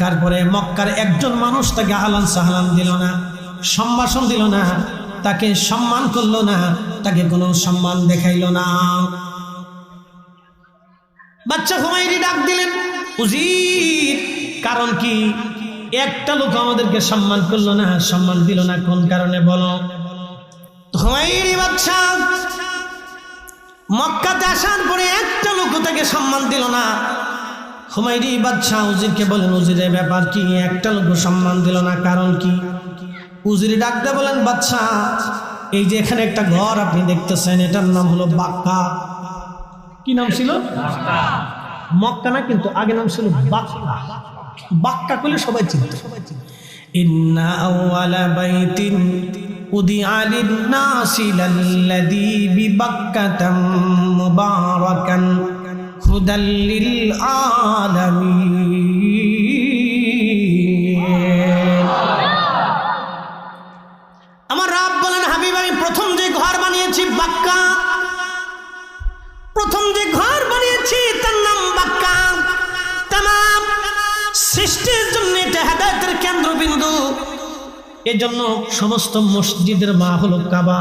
তারপরে মক্কার একজন মানুষ তাকে আহলান সাহলান দিল না, সম্ভাষণ দিল না, তাকে সম্মান করলো না, তাকে কোনো সম্মান দেখাইলো না। বাচ্চা হুমায়রি ডাক দিলেন, উজির কারণ কি? একটা লোক আমাদেরকে সম্মান করলো না, সম্মান দিল না, কোন কারণে বলো? হুমায়রি বাচ্চা মক্কাতে আসার পরে একটা লোক তাকে সম্মান দিল না। হুমায়রি বাদশাহ উজিরকে বলেন, উজিরের ব্যাপার কি? একটা লোক সম্মান দিল না, কারণ কি? উজির ডাকতে বলেন, বাদশাহ এই যে এখানে একটা ঘর আপনি দেখতেছেন, এটার নাম হলো বাক্কা। কি নাম ছিল? মক্কা না, কিন্তু আগে নাম ছিল বাক্কা। বাক্কা করলে সবাই চিনত। ইন্না আউয়ালা বাইতিন উদিআ লিন-নাসি লাল্লাযী বিবাক্কাতা মুবারাকান হুদাল লিল আলামিন। আমার রব বলেন, হাবিব আমি প্রথম যে ঘর বানিয়েছি বাক্কা, প্রথম যে ঘর বানিয়েছি তার নাম বাক্কা। তামাম সৃষ্টির জন্য এটা হেদায়েতের কেন্দ্রবিন্দু। এজন্য সমস্ত মসজিদের মা হলো কাবা।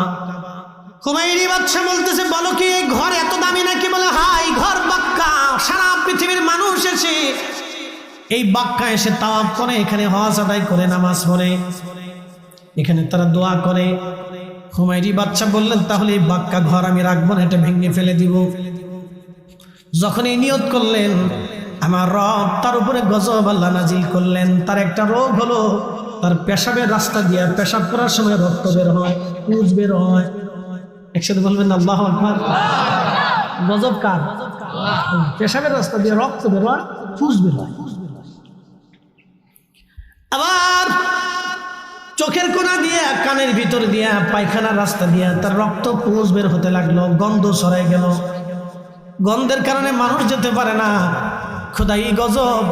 হুমায়রি বাদশা বলতেছে, বলো কি এই ঘর এত দামি নাকি? বলে হ্যাঁ, এই ঘর বাক্কা। সারা পৃথিবীর মানুষ এসে এই বাক্কা এসে তাওয়াফ করে, এখানে হজ আদায় করে, নামাজ পড়ে, এখানে তারা দোয়া করে। হুমায়রি বাদশা বললেন, তাহলে এই বাক্কা ঘর আমি রাখবো না, এটা ভেঙে ফেলে দিব। যখন এই নিয়ত করলেন, আমার রব তার উপরে গজব আল্লাহ নাজিল করলেন। তার একটা রোগ হলো, তার পেশাবের রাস্তা দিয়ে পেশাব করার সময় রক্ত বের হয়, পুজ বের হয়। একসাথে বলবেন আল্লাহু আকবার। গজব কার? পেশাবের রাস্তা দিয়ে রক্ত বের হয়, পুজ বের হয়। আবার চোখের কোনা দিয়ে, কানের ভিতর দিয়া, পায়খানার রাস্তা দিয়া তার রক্ত পুজ বের হতে লাগলো, গন্ধ ছড়াই গেল। গন্ধের কারণে মানুষ যেতে পারে না। খোদাই গজব।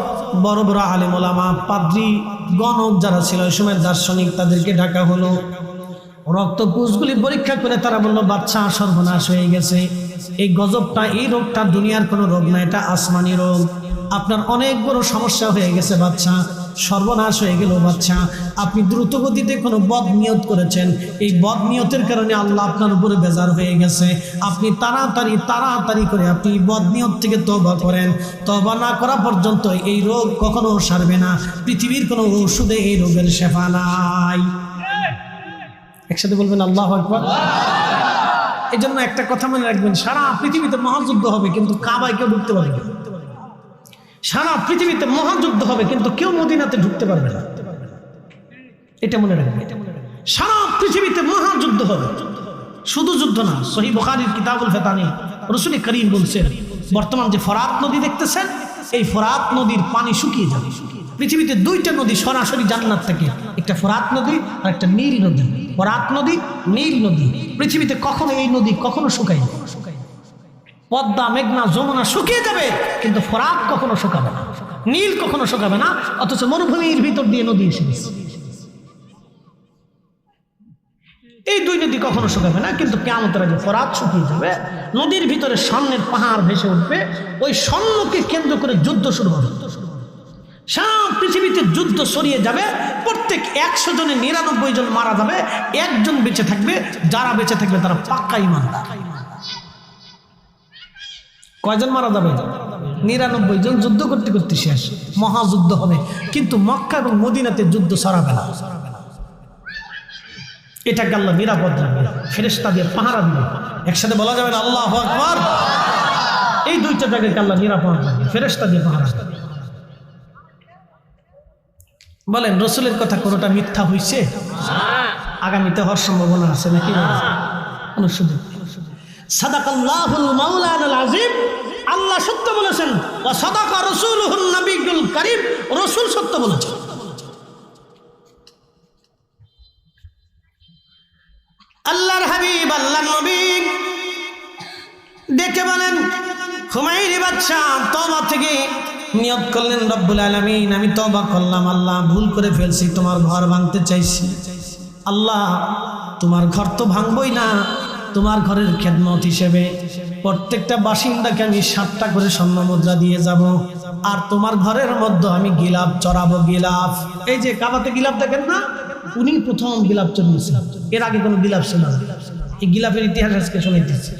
বড় বড় আলেম ওলামা, পাদ্রী, গণক যারা ছিল ওই সময় দার্শনিক, তাদেরকে ডাকা হলো। রক্ত পুজগুলি পরীক্ষা করে তারা বললো, বাচ্চা সর্বনাশ হয়ে গেছে। এই গজবটা, এই রোগটা দুনিয়ার কোনো রোগ না, এটা আসমানি রোগ। আপনার অনেক বড় সমস্যা হয়ে গেছে বাচ্চা, সর্বনাশ হয়ে গেল বাচ্চা। আপনি দ্রুত গতিতে কোনো বদ নিয়ত করেছেন, এই বদ নিয়তের কারণে আল্লাহ আপনার উপরে বেজার হয়ে গেছে। আপনি তাড়াতাড়ি করে আপনি বদ নিয়ত থেকে তওবা করেন। তওবা না করা পর্যন্ত এই রোগ কখনো সারবে না। পৃথিবীর কোনো ওষুধে এই রোগের শেফা নাই। একসাথে বলবেন আল্লাহু আকবার। এই জন্য একটা কথা মনে রাখবেন, সারা পৃথিবীতে মহাযুদ্ধ হবে কিন্তু কাবায় কেউ ঢুকতে পারবে না। সারা পৃথিবীতে মহাযুদ্ধ হবে কিন্তু কেউ মদিনাতে ঢুকতে পারবে না, এটা মনে রাখবেন। সারা পৃথিবীতে মহাযুদ্ধ হবে, শুধু যুদ্ধ না। সহিহ বুখারীর কিতাবুল ফিতানি রাসূল করিম বলছেন, বর্তমান যে ফরাত নদী দেখতেছেন, এই ফরাত নদীর পানি শুকিয়ে যাবে। পৃথিবীতে দুইটা নদী সরাসরি জান্নাত থেকে, একটা ফরাত নদী আর একটা নীল নদী। ফরাত নদী, নীল নদী। পৃথিবীতে কখনো এই নদী কখনো শুকায় না। পদ্মা, মেঘনা, যমুনা শুকিয়ে যাবে কিন্তু ফরাত কখনো শুকাবে না, নীল কখনো শুকাবে না। অথচ মরুভূমির ভিতর দিয়ে নদী এসে গেছে। এই দুই নদী কখনো শুকাবে না, কিন্তু কিয়ামতের আগে ফরাত শুকিয়ে যাবে। নদীর ভিতরে স্বর্ণের পাহাড় ভেসে উঠবে। ওই স্বর্ণকে কেন্দ্র করে যুদ্ধ শুরু হবে। সারা পৃথিবীতে যুদ্ধ ছড়িয়ে যাবে। প্রত্যেক 100 জনে 99 জন মারা যাবে, একজন বেঁচে থাকবে। যারা বেঁচে থাকবে তারা পাক্কা ঈমানদার। কয়জন মারা যাবে? 99 জন। যুদ্ধ করতে করতে শেষ, মহাযুদ্ধ হবে। কিন্তু মক্কা এবং মদিনাতে যুদ্ধ ছড়াবে না। এটাকে আল্লাহ নিরাপদ রাখবে, ফেরেশতা দিয়ে পাহারা দিবে। একসাথে বলা যাবে না আল্লাহু আকবার। এই দুইটা জায়গাকে আল্লাহ নিরাপদ রাখবে, ফেরেশতা দিয়ে পাহারা দিবে। বলেন, রসুলের কথা কোনোটা মিথ্যা হয়েছে? আগামীতে হওয়ার সম্ভাবনা আছে নাকি? সাদাকাল্লাহুল মাওলানাল আযীম। আল্লাহ সত্য বলেছেন, ওয়া সাদাকা রাসূলুহুন নবিয়্যুল কারীম। রাসূল সত্য বলেছেন। আল্লাহর হাবিব, আল্লাহর নবী ডেকে বলেন, হুমায়রি বাদশা তওবা থেকে নিয়ত করলেন, রব্বুল আলামিন আমি তওবা করলাম, আল্লাহ ভুল করে ফেলছি, তোমার ঘর ভাঙতে চাইছি। আল্লাহ তোমার ঘর তো ভাঙবই না, তোমার ঘরের খেদমত হিসেবে প্রত্যেকটা বাসিন্দাকে আমি 7টা করে স্বর্ণ মুদ্রা দিয়ে যাব, আর তোমার ঘরের মধ্যে আমি গিলাফ চড়াবো। গিলাফ, এই যে কাবাতে গিলাফ দেখেন না, উনি প্রথম গিলাফ চড়িয়েছেন, এর আগে কোনো গিলাফ ছিল না। এই গিলাফের ইতিহাস আজকে শুনাইতেছি।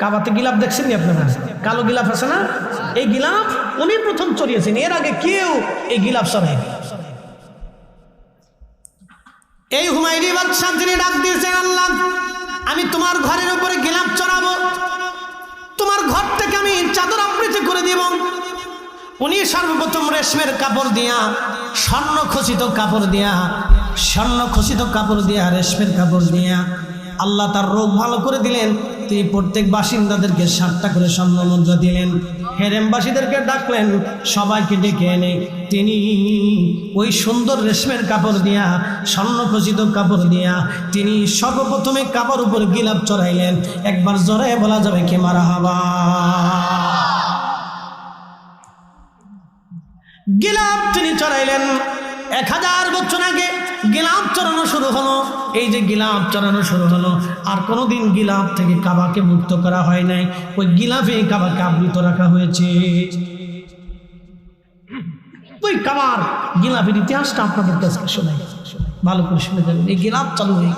কাবাতে গিলাফ দেখছেন নি আপনারা? কালো গিলাফ আছে না, এই গিলাফ উনি প্রথম চড়িয়েছেন, এর আগে কেউ এই গিলাফ চড়ায়নি। এই হুমায়রি বাদশাহ তিনি ডাক দিয়েছেন, আল্লাহ আমি তোমার ঘরের উপরে গিলাফ চড়াবো, তোমার ঘর থেকে আমি চাদর আবৃত্তি করে দিব। উনি সর্বপ্রথম রেশমের কাপড় দিয়া, স্বর্ণ খচিত কাপড় দিয়া, রেশমের কাপড় দিয়া আল্লাহ তার রোগ ভালো করে দিলেন। তিনি প্রত্যেক বাসিন্দাদেরকে 7টা করে স্বর্ণ মুদ্রা দিলেন। হেরেমবাসীদেরকে ডাকলেন, সবাইকে ডেকে এনে তিনি ওই সুন্দর রেশমের কাপড় দিয়া, স্বর্ণখচিত কাপড় দিয়া তিনি সর্বপ্রথমে কাপড় উপর গিলাফ চড়াইলেন। একবার জোরে বলা যাবে কি মারহাবা। গিলাফ তিনি চড়াইলেন। 1000 বছর আগে গিলাফ চড়ানো শুরু হলো। এই যে গিলাফ চড়ানো শুরু হলো, আর কোনোদিন গিলাফ থেকে কাবাকে মুক্ত করা হয় নাই, ওই গিলাফে কাবাকে আবৃত রাখা হয়েছে। ওই কাবার গিলাফের ইতিহাসটা আপনাদের কাছে শোনাই, ভালো করে শুনে যাবেন। এই গিলাফ চালু হয়ে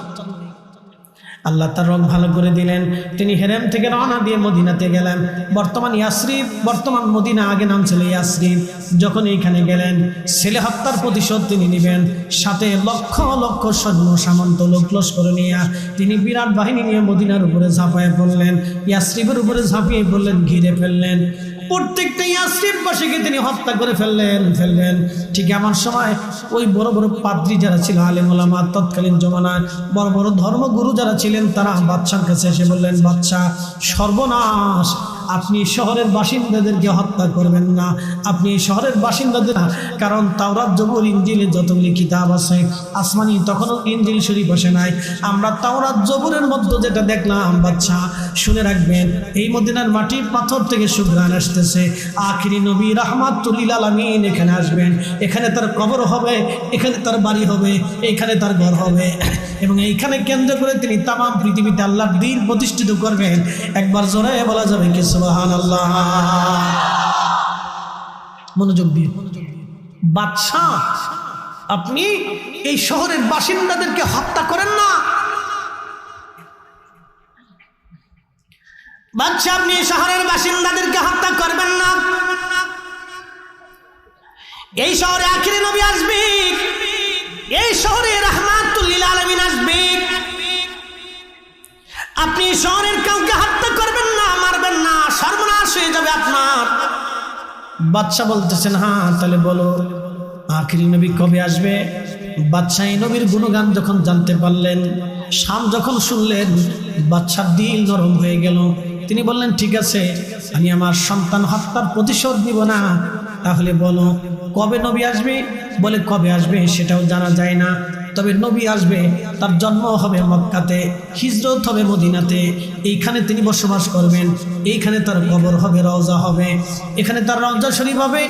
আল্লাহ তার রোগ ভালো করে দিলেন। তিনি হেরেম থেকে রওনা দিয়ে মদিনাতে গেলেন, বর্তমান ইয়াসরিব, বর্তমান মদিনা, আগে নাম ছিল ইয়াসরিব। যখন এইখানে গেলেন, ছেলে হত্যার প্রতিশোধ তিনি নেবেন, সাথে লক্ষ লক্ষ সৈন্য সামন্ত লোক লস্কর নিয়ে তিনি বিরাট বাহিনী নিয়ে মদিনার উপরে ঝাঁপিয়ে পড়লেন, ইয়াসরিবের উপরে ঝাঁপিয়ে পড়লেন, ঘিরে ফেললেন। প্রত্যেকটা ইয়াসরিববাসীকে তিনি হত্যা করে ফেললেন। ঠিক এমন সময় ওই বড় বড় পাদ্রী যারা ছিল, আলেম ওলামা, তৎকালীন জমানায় বড় বড় ধর্মগুরু যারা ছিলেন, তারা বাদশার কাছে এসে বললেন, বাদশাহ সর্বনাশ, আপনি শহরের বাসিন্দাদেরকে হত্যা করবেন না, আপনি শহরের বাসিন্দাদের, কারণ তাওরাত জবুর ইনজিলে যতগুলি কিতাব আছে আসমানি, তখনও ইনজিল শরীফ আসে নাই। আমরা তাওরাত জবুরের মধ্যে যেটা দেখলাম, বাদশাহ শুনে রাখবেন, এই মদিনার মাটি পাথর থেকে সুঘ্রাণ আসতেছে, আখিরি নবী রাহমাতুল লিল আলামিন এখানে আসবেন, এখানে তার কবর হবে, এখানে তার বাড়ি হবে, এখানে তার ঘর হবে, এবং এইখানে কেন্দ্র করে তিনি তামাম পৃথিবীতে আল্লাহর দ্বীন প্রতিষ্ঠিত করবেন। একবার জোরে বলা যাবে কি সুবহানাল্লাহ। মনোযোগ দিয়ে, বাদশাহ আপনি এই শহরের বাসিন্দাদেরকে হত্যা করেন না, বাদশাহ আপনি শহরের বাসিন্দাদেরকে হত্যা করবেন না। এই শহরে আখিরি নবী আসবে, এই শহরে রাহমাতুল লিল আলামিন আসবে, আপনি শহরের কাউকে হত্যা করবেন না, মারবেন না, সর্বনাশ হয়ে যাবে আপনার। বাদশাহ বলতেছেন, হ্যাঁ তাহলে বলো আখিরি নবী কবে আসবে? বাদশাহ এই নবীর গুণগান যখন জানতে পারলেন, শাম যখন শুনলেন, বাদশার দিল নরম হয়ে গেল। তিনি বললেন, ঠিক আছে, আমি আমার সন্তান হত্যার প্রতিশোধ নিব না, তাহলে বলো কবে নবী আসবে? বলে কবে আসবে সেটাও জানা যায় না, তবে নবী আসবে, তার জন্ম হবে মক্কাতে, হিজরত হবে মদিনাতে, এইখানে তিনি বসবাস করবেন, এইখানে তার কবর হবে, রওজা হবে, এখানে তার রওজা শরীফ হবে,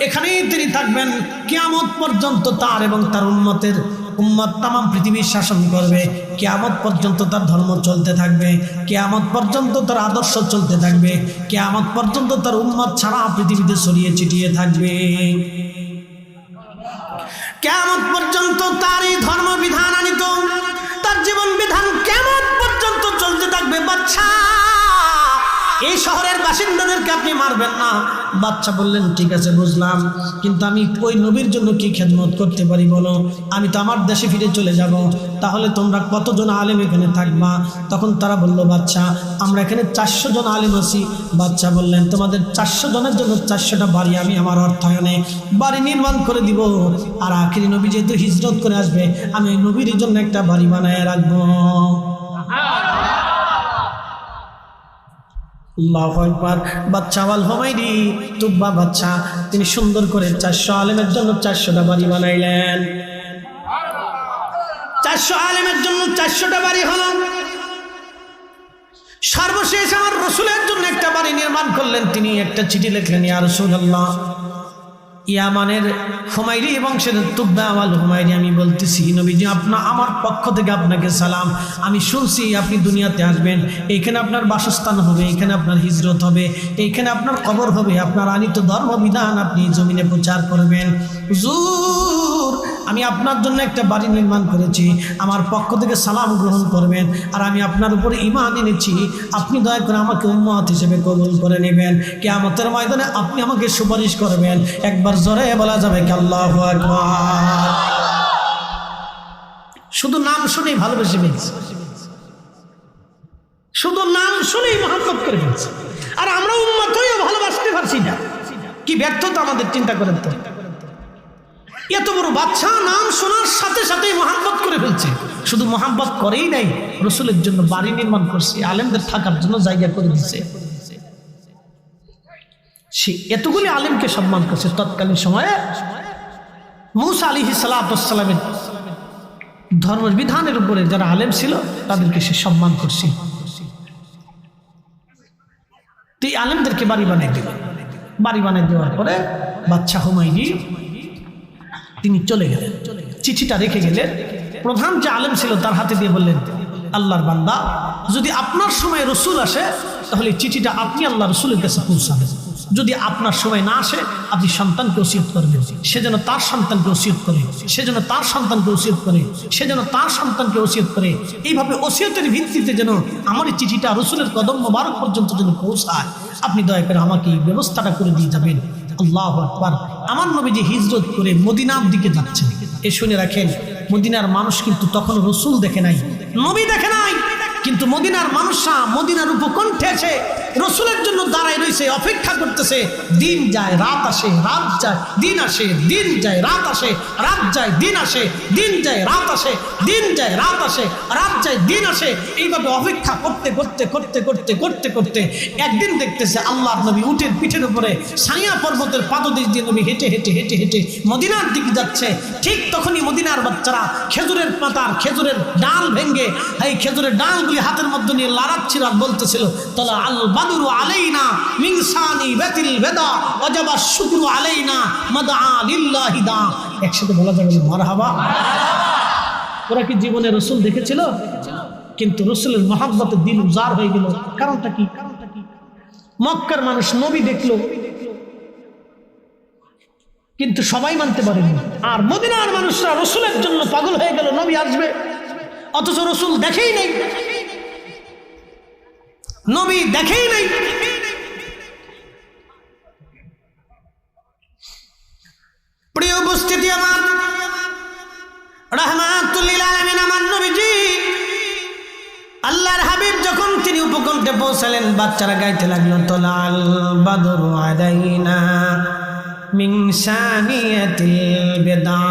এখানেই তিনি থাকবেন কিয়ামত পর্যন্ত। তার এবং তার উম্মত তামাম পৃথিবীর শাসন করবে, কিয়ামত পর্যন্ত তার ধর্ম চলতে থাকবে, কিয়ামত পর্যন্ত তার আদর্শ চলতে থাকবে, কিয়ামত পর্যন্ত তার উম্মত ছাড়া পৃথিবীতে ছড়িয়ে ছিটিয়ে থাকবে, কিয়ামত পর্যন্ত তার এই ধর্ম বিধান আনিত, তার জীবন বিধান কিয়ামত পর্যন্ত চলতে থাকবে। বাদশা এই শহরের বাসিন্দাদেরকে আপনি মারবেন না। বাদশা বললেন, ঠিক আছে বুঝলাম, কিন্তু আমি ওই নবীর জন্য কি খেদমত করতে পারি বলো? আমি তো আমার দেশে ফিরে চলে যাব, তাহলে তোমরা কতজন আলেম এখানে থাকবা? তখন তারা বলল, বাদশা আমরা এখানে 400 জন আলেম আছি। বাদশা বললেন, তোমাদের 400 জনের জন্য 400টা বাড়ি আমি আমার অর্থায়নে বাড়ি নির্মাণ করে দিব, আর আখিরি নবী যেহেতু হিজরত করে আসবে, আমি ওই নবীর জন্য একটা বাড়ি বানায় রাখবো। আল্লাহু আকবার। বাদশা আল হুমায়রি তুব্বা বাদশা তিনি সুন্দর করে 400 আলেমের জন্য 400টা বাড়ি বানাইলেন। 400 আলেমের জন্য 400টা বাড়ি হলো। সর্বশেষ আমার রাসূলের জন্য একটা বাড়ি নির্মাণ করলেন। তিনি একটা চিঠি লিখলেন, ইয়া রাসূলুল্লাহ ইয়ামানের হুমায়রি বংশের তুব্বা আল হুমায়রি আমি বলতেছি নবীজি আমার পক্ষ থেকে আপনাকে সালাম। আমি শুনছি আপনি দুনিয়াতে আসবেন, এইখানে আপনার বাসস্থান হবে, এইখানে আপনার হিজরত হবে, এইখানে আপনার কবর হবে, আপনার আনিত ধর্মবিধান আপনি জমিনে প্রচার করবেন। হুজুর আমি আপনার জন্য একটা বাড়ি নির্মাণ করেছি, আমার পক্ষ থেকে সালাম গ্রহণ করবেন, আর আমি আপনার উপরে ঈমান এনেছি, আপনি দয়া করে আমাকে উম্মত হিসেবে কবুল করে নেবেন। কিয়ামতের ময়দানে আপনি আমাকে সুপারিশ করবেন। একবার জোরে বলা যাবে কি আল্লাহু আকবার? শুধু নাম শুনেই ভালোবেসে ফেলছে, শুধু নাম শুনেই মহব্বত করে ফেলছে, আর আমরা উম্মত হয়েও ভালোবাসতে পারছি না। কি ব্যর্থতা আমাদের, চিন্তা করেন তো। এত বড় বাচ্চা নাম শোনার সাথে সাথেই মহব্বত করে ফেলছে। শুধু মহব্বত করেই নাই, রসুলের জন্য বাড়ি নির্মাণ করছে, আলেমদের থাকার জন্য জায়গা করে দিচ্ছে। সে এতগুলি আলেমকে সম্মান করছে। তৎকালীন সময়ে মূসা আলাইহিস সালামের ধর্মের বিধানের উপরে যারা আলেম ছিল তাদেরকে সে সম্মান করছে। এই আলেমদেরকে বাড়ি বানিয়ে দিল। বাড়ি বানিয়ে দেওয়ার পরে বাদশা হুমায়ুন তিনি চলে গেলেন, চিঠিটা রেখে গেলেন। প্রধান যে আলেম ছিল তার হাতে দিয়ে বললেন, আল্লাহর বান্দা, যদি আপনার সময় রসুল আসে তাহলে চিঠিটা আপনি আল্লাহ রসুলের কাছে পৌঁছাবেন। যদি আপনার সময় না আসে আপনি সন্তানকে ওসিয়ত করবেন, সে যেন তার সন্তানকে ওসিয়ত করে, সে যেন তার সন্তানকে ওসিয়ত করে, সে যেন তার সন্তানকে ওসিয়ত করে। এইভাবে ওসিয়তের ভিত্তিতে যেন আমার এই চিঠিটা রসুলের কদম মোবারক পর্যন্ত যেন পৌঁছায়, আপনি দয়া করে আমাকে এই ব্যবস্থাটা করে দিয়ে যাবেন। আল্লাহু আকবার। আমার নবীজি হিজরত করে মদিনার দিকে যাচ্ছেন। এ শুনে রাখেন, মদিনার মানুষ কিন্তু তখন রসুল দেখে নাই, নবী দেখে নাই, কিন্তু মদিনার মানুষরা মদিনার উপকণ্ঠে এসে রসুলের জন্য দাঁড়ায় রয়েছে, অপেক্ষা করতেছে। দিন যায় রাত আসে, রাত যায় দিন আসে, দিন যায় রাত আসে, রাত যায় দিন আসে, দিন যায় রাত আসে, দিন যায় রাত আসে, রাত যায় দিন আসে। এইভাবে অপেক্ষা করতে করতে করতে করতে করতে করতে একদিন দেখতেছে আল্লাহর নবী উটের পিঠের উপরে সানিয়া পর্বতের পাদদেশ দিয়ে নবী হেঁটে হেঁটে হেঁটে হেঁটে মদিনার দিকে যাচ্ছে। ঠিক তখনই মদিনার বাচ্চারা খেজুরের পাতার খেজুরের ডাল ভেঙ্গে এই খেজুরের ডালগুলি হাতের মধ্যে নিয়ে লাড়াচ্ছিল আর বলতেছিল, তালা আল বাদরু আলাইনা মিন সানি বাতিল বেদা ওয়াজাবা শুকরু আলাইনা মাদআ লিল্লাহি দা। একসাথে বলা যাবে মারহাবা। ওরা কি জীবনে রসুল দেখেছিল? কিন্তু রসুলের মহব্বতে দিল উজাড় হয়ে গেল। কারণটা কি? মক্কার মানুষ নবী দেখলো কিন্তু সবাই মানতে পারেনি, আর মদিনার মানুষরা রসুলের জন্য পাগল হয়ে গেল, নবী আসবে, অথচ রসুল দেখেই নাই, নবী দেখেই নাই। প্রিয় উপস্থিতি আমার, রাহমাতুল লিল আলামিন আমার নবীজি আল্লাহর হাবিব যখন তিনি উপকণ্ঠে পৌঁছালেন, বাচ্চারা গাইতে লাগলো, তালাল বাদরু আলাইনা মিন সানিয়াতিল বিদা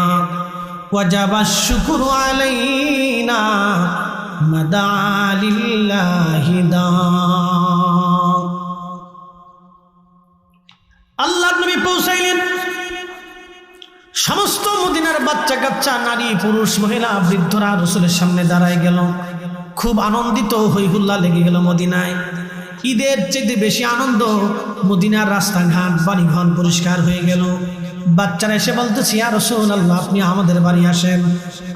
ওয়াজাবা শুকরু আলাইনা মাদআ লিল্লাহি দা। আল্লাহর নবী পৌঁছাইলেন, সমস্ত মদিনার বাচ্চা কাচ্চা, নারী পুরুষ মহিলা বৃদ্ধরা রসুলের সামনে দাঁড়ায় গেল। খুব আনন্দিত হই হুল্লা লেগে গেল মদিনায়। ঈদের চেয়ে বেশি আনন্দ, মদিনার রাস্তাঘাট বাড়িঘর পরিষ্কার হয়ে গেল। বাচ্চারা এসে বলতেছি, ইয়া রাসূলুল্লাহ, আপনি আমাদের বাড়ি আসেন,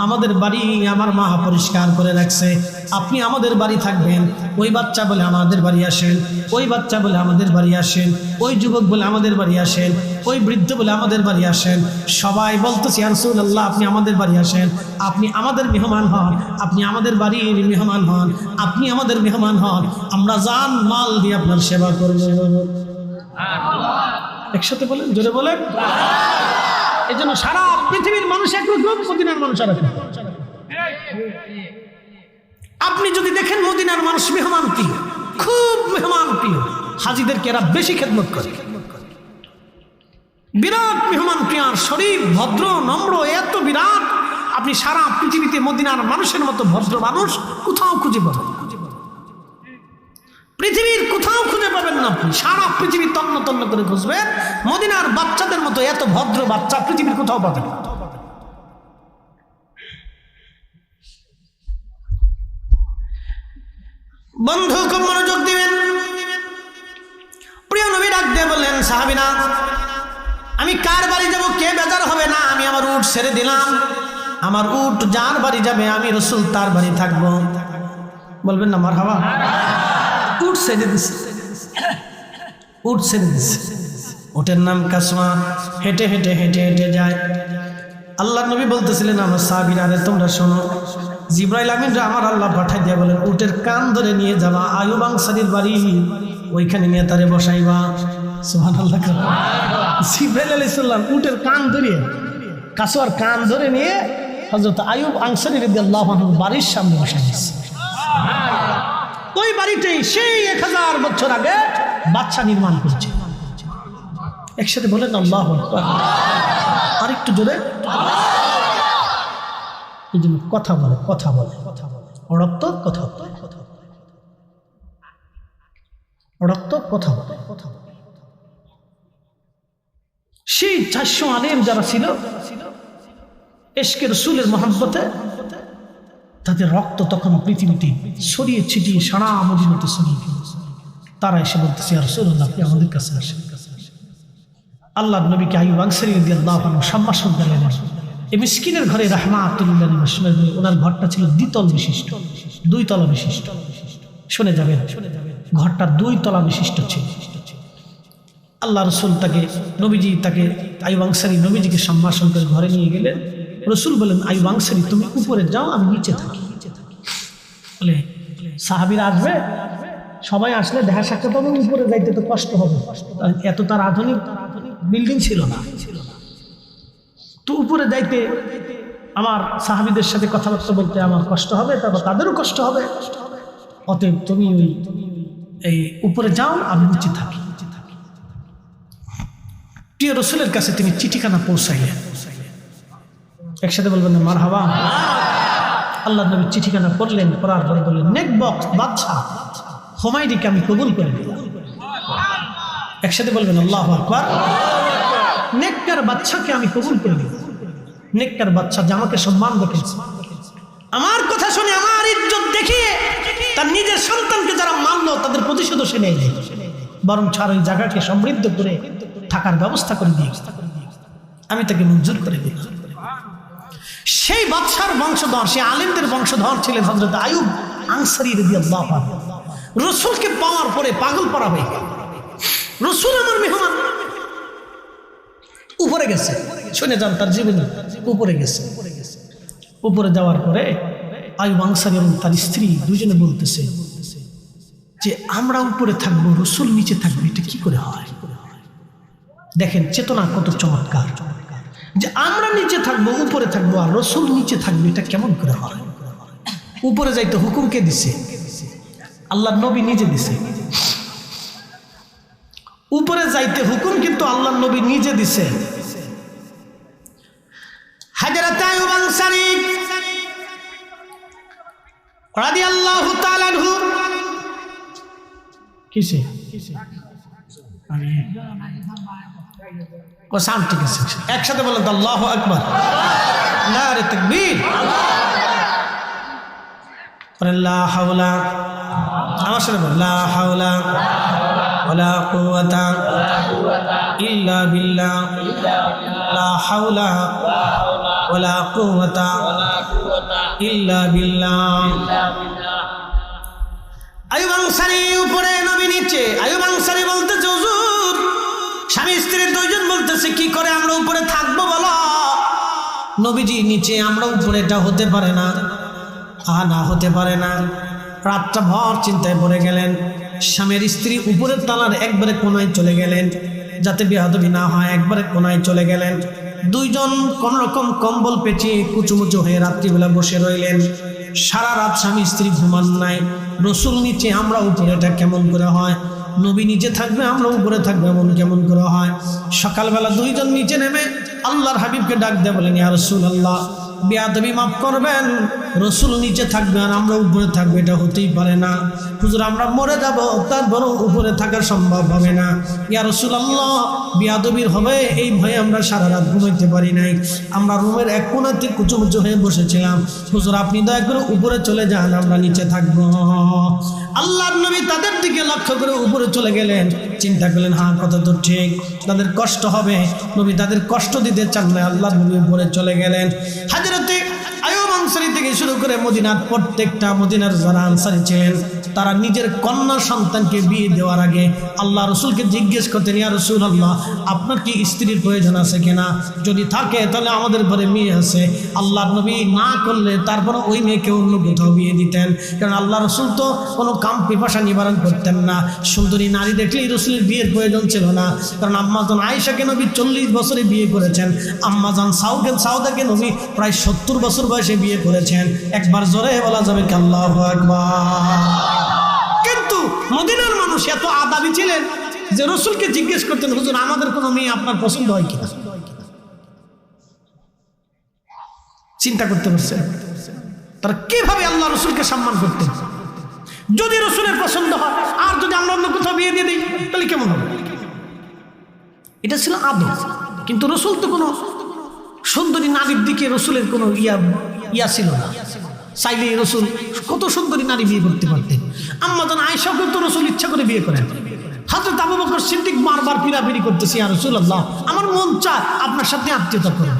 আমাদের বাড়ি আমার মা পরিষ্কার করে রাখছে, আপনি আমাদের বাড়ি থাকবেন। ওই বাচ্চা বলে আমাদের বাড়ি আসেন, ওই বাচ্চা বলে আমাদের বাড়ি আসেন, ওই যুবক বলে আমাদের বাড়ি আসেন, ওই বৃদ্ধ বলে আমাদের বাড়ি আসেন। সবাই বলতেছি, ইয়া রাসূলুল্লাহ, আপনি আমাদের বাড়ি আসেন, আপনি আমাদের মেহমান হন, আপনি আমাদের বাড়ির মেহমান হন, আপনি আমাদের মেহমান হন, আমরা জান মাল দিয়ে আপনার সেবা করব। একসাথে বলেন, জোরে বলেন। এই জন্য সারা পৃথিবীর মানুষ একরকম, মদিনার মানুষ আর একরকম। আপনি যদি দেখেন মদিনার মানুষ মেহমান প্রিয়, খুব মেহমান প্রিয়, হাজিদেরকে এরা বেশি খেদমত করে, বিরাট মেহমান প্রিয়, শরীফ ভদ্র নম্র, এত বিরাট। আপনি সারা পৃথিবীতে মদিনার মানুষের মতো ভদ্র মানুষ কোথাও খুঁজে পাবেন, পৃথিবীর কোথাও খুঁজে পাবেন না। আপনি সারা পৃথিবী তন্ন তন্ন করে খুঁজবেন, মদিনার বাচ্চাদের মতো এত ভদ্র বাচ্চা পৃথিবীর কোথাও পাবেন না। বন্ধু খুব মনোযোগ দিবেন। প্রিয় নবী ডাক দিয়ে বললেন, সাহাবীরা আমি কার বাড়ি যাব কে বেজার হবে না, আমি আমার উট ছেড়ে দিলাম, আমার উট যার বাড়ি যাবে আমি রাসূল তার বাড়ি থাকবো। বলবেন না মারহাবা। উট ছেড়ে দিছে, উট ছেড়ে দিছে। উটের নাম কাসমা। হেঁটে হেঁটে হেঁটে হেঁটে যায়। আল্লাহ নবী বলতেছিলেন আমার সাহাবীরা, আরে তোমরা শোনো, জিবরাইল আমিনরা আমার আল্লাহ পাঠাই দিয়ে বলেন উটের কান ধরে নিয়ে যাবা আইয়ুব আনসারীর বাড়ি, ওইখানে নিয়ে তারে বসাইবা। সুবহানাল্লাহ। জিবরাইল আলাইহিস সালাম উটের কান ধরে, কাসওয়ার কান ধরে নিয়ে হযরত আইয়ুব আনসারী রাদিয়াল্লাহু আনহু বাড়ির সামনে বসাই দিয়েছে। ওই বাড়িতেই সেই 1000 বছর আগে বাদশা নির্মাণ করেছে। একসাথে বলেন আল্লাহু আকবার। আরেকটু জোরে। এই জন্য কথা বলে, কথা বলে, রক্ত কথা বলে, রক্ত কথা বলে, কথা বলে। সেই 400 আলেম যারা ছিল ইশকে রাসূলের মহব্বতে, তাদের রক্ত তখন পৃথিবীতে ছড়িয়ে ছিটিয়ে সারা মদিনাতে ছড়িয়ে গেছে। তারা এসে বলতেছে ইয়া রাসূলুল্লাহ, আপনি আমাদের কাছে আসেন। আল্লাহ নবীকে আইয়ুব আনসারী রাদিয়াল্লাহু আনহু সম্মাসন দিলেন। এই মিসকিনের ঘরে রাহমাতুল্লিল আলাইহি, ওনার ঘরটা ছিল দ্বিতল বিশিষ্ট, 2 তলা বিশিষ্ট। শুনে যাবেন, ঘরটা 2 তলা বিশিষ্ট ছিল। আল্লাহ রাসূল তাকে, নবীজি তাকে, আইয়ুব আনসারী নবীজিকে সম্মাসন করে ঘরে নিয়ে গেলেন। রাসূল বলেন আইয়ুব আনসারী তুমি উপরে যাও, আমি নিচে থাকি। বলে সাহাবীরা আসবে, সবাই আসলে দেখা সাক্ষাৎ হবে, উপরে যাইতে তো কষ্ট হবে, এত তার আধুনিক বিল্ডিং ছিল না, তো উপরে যাইতে আমার সাহাবীদের সাথে কথাবার্তা বলতে আমার কষ্ট হবে, তারপর তাদেরও কষ্ট হবে, অতএব তুমি ওই এই উপরে যাও, আমি নিচে থাকি। প্রিয় রাসূলের কাছে তিনি চিঠিখানা পৌঁছাইলেন। একসাথে বলবেন না মারহাবা। আল্লাহ নবী চিঠিখানা পড়লেন, পড়ার পরে বললেন নেক বক্স বাদশা হুমায়রিকে আমি কবুল করে নিলাম। একসাথে বলবেন আল্লাহু আকবার। নেককার বাদশাকে আমি কবুল করে নিলাম। নেককার বাদশা যে আমাকে সম্মান দেখিয়েছে, আমার কথা শুনে, আমার ইজ্জত দেখিয়ে তার নিজের সন্তানকে যারা মানলো তাদের প্রতিশোধ সে নেয়, বরং ছাড় ওই জায়গাকে সমৃদ্ধ করে থাকার ব্যবস্থা করে দিয়েছে, আমি তাকে মঞ্জুর করে দিলাম। সেই বাদশার বংশধর, সেই আলেমদের বংশধর ছিলেন হযরত আইয়ুব আনসারী রাদিয়াল্লাহু আনহু। রাসূলকে পাওয়ার পরে পাগল পড়া হয়ে গেল। রাসূল আমার মেহমান, উপরে গেছে, শুনে যান তার জীবনে, উপরে গেছে। উপরে যাওয়ার পরে আইয়ুব আনসারী এবং তার স্ত্রী দুজনে বলতেছে যে আমরা উপরে থাকবো, রাসূল নিচে থাকবে, এটা কি করে হয়? দেখেন চেতনা কত চমৎকার, যে আমরা নিচে থাকবো, উপরে থাকবো, আর রাসূল নিচে থাকবে, এটা কেমন করে হয়? উপরে যাইতে হুকুম কে দিছে? আল্লাহ নবী নিজে দিছে। উপরে যাইতে হুকুম কিন্তু আল্লাহ নবী নিজে দিছে। হযরত আইয়ুব আনসারী রাদিয়াল্লাহু তাআলা আনহু কিসে আমি ও সাউন্ড ঠিক আছে, একসাথে বলেন তো আল্লাহু আকবার, নারে তাকবীর। লা হাওলা, আমার সাথে বল, লা হাওলা ওয়ালা কুওয়াতা ইল্লা বিল্লাহ, লা হাওলা ওয়ালা কুওয়াতা ইল্লা বিল্লাহ। আইয়ুব আনসারী উপরে, নবী নিচে। আইয়ুব আনসারী বলতেছে হুজুর, স্বামী স্ত্রী দুইজন বলতেছে কি করে আমরা উপরে থাকবো বলো? নবীজি নিচে, আমরা উপরে, এটা হতে পারে না, না হতে পারে না। রাতটা ভর চিন্তায় পড়ে গেলেন। স্বামীর স্ত্রী উপরের তালার একবারে কোনায় চলে গেলেন, যাতে বেয়াদবি না হয়, একবারে কোনায় চলে গেলেন। দুইজন কোন রকম কম্বল পেঁচিয়ে কুচুমুচু হয়ে রাত্রিবেলা বসে রইলেন। সারা রাত স্বামী স্ত্রী ঘুমান নাই। রাসূল নিচে, আমরা উপরে, এটা কেমন করে হয়? নবী নিচে থাকবে, আমরা উপরে থাকবো, এমন কেমন করে হয়? সকালবেলা দুইজন নিচে নেমে আল্লাহর হাবিবকে ডাক দিয়ে বলেন ইয়া রাসূলুল্লাহ, বেয়াদবি মাফ করবেন, রসুল নিচে থাকবে আর আমরা উপরে থাকবো, এটা হতেই পারে না। হুজুর আমরা মরে যাব, তারপরও উপরে থাকা সম্ভব হবে না। ইয়া রাসূলুল্লাহ, বিয়াদবির হবে এই ভয়ে আমরা সারা রাত ঘুমাইতে পারি নাই। আমরা রুমের এক কোণাতে কুচুমুচু হয়ে বসেছিলাম। হুজুর আপনি দয়া করে উপরে চলে যান, আমরা নিচে থাকবো। আল্লাহর নবী তাদের দিকে লক্ষ্য করে উপরে চলে গেলেন। চিন্তা করলেন, হ্যাঁ কথা তো ঠিক, তাদের কষ্ট হবে। নবী তাদের কষ্ট দিতে চান না, আল্লাহর নবী উপরে চলে গেলেন। হযরতে আইয়ুব আনসারী থেকে শুরু করে মদিনার প্রত্যেকটা মদিনার যারা আনসারী ছিলেন, তারা নিজের কন্যা সন্তানকে বিয়ে দেওয়ার আগে আল্লাহ রসুলকে জিজ্ঞেস করতেন, ইয়া রাসূলুল্লাহ আপনার কি স্ত্রীর প্রয়োজন আছে কিনা? যদি থাকে তাহলে আমাদের ঘরে মেয়ে আছে। আল্লাহর নবী না করলে তারপরে ওই মেয়েকে অন্য কোথাও বিয়ে দিতেন, কারণ আল্লাহ রসুল তো কোনো কাম পিপাসা নিবারণ করতেন না। সুন্দরী নারী দেখলেই রসুলের বিয়ের প্রয়োজন ছিল না, কারণ আম্মাজান আয়েশাকে নবী 40 বছরে বিয়ে করেছেন। আম্মাজান সাউদাকে নবী প্রায় 70 বছর বয়সে বিয়ে করেছেন। একবার জোরে বলা যাবে কি আল্লাহু আকবার। কিন্তু মদিনার মানুষ এত আদাবি ছিলেন যে রসুলকে জিজ্ঞেস করতেন, হুজুর আমাদের কোনো মেয়ে আপনার পছন্দ হয় কিনা? চিন্তা করতে পারছেন তারা কিভাবে আল্লাহ রসুলকে সম্মান করতেন? যদি রসুলের পছন্দ হয় আর যদি আমরা অন্য কোথাও বিয়ে দিয়ে দিই তাহলে কেমন হবে? এটা ছিল আদব। কিন্তু রসুল তো কোনো সুন্দরী নারীর দিকে রসুলের কোনো ইয়া ছিল না। চাইলে রসুল কত সুন্দরী নারী বিয়ে করতে পারতেন। আম্মাজান আয়েশাকে তো রসুল ইচ্ছা করে বিয়ে করেন। হযরত আবু বকর সিদ্দিক বারবার পিরাপিরি করতেছি, ইয়া রাসূলুল্লাহ আমার মন চায় আপনার সাথে আত্মীয়তা করুন।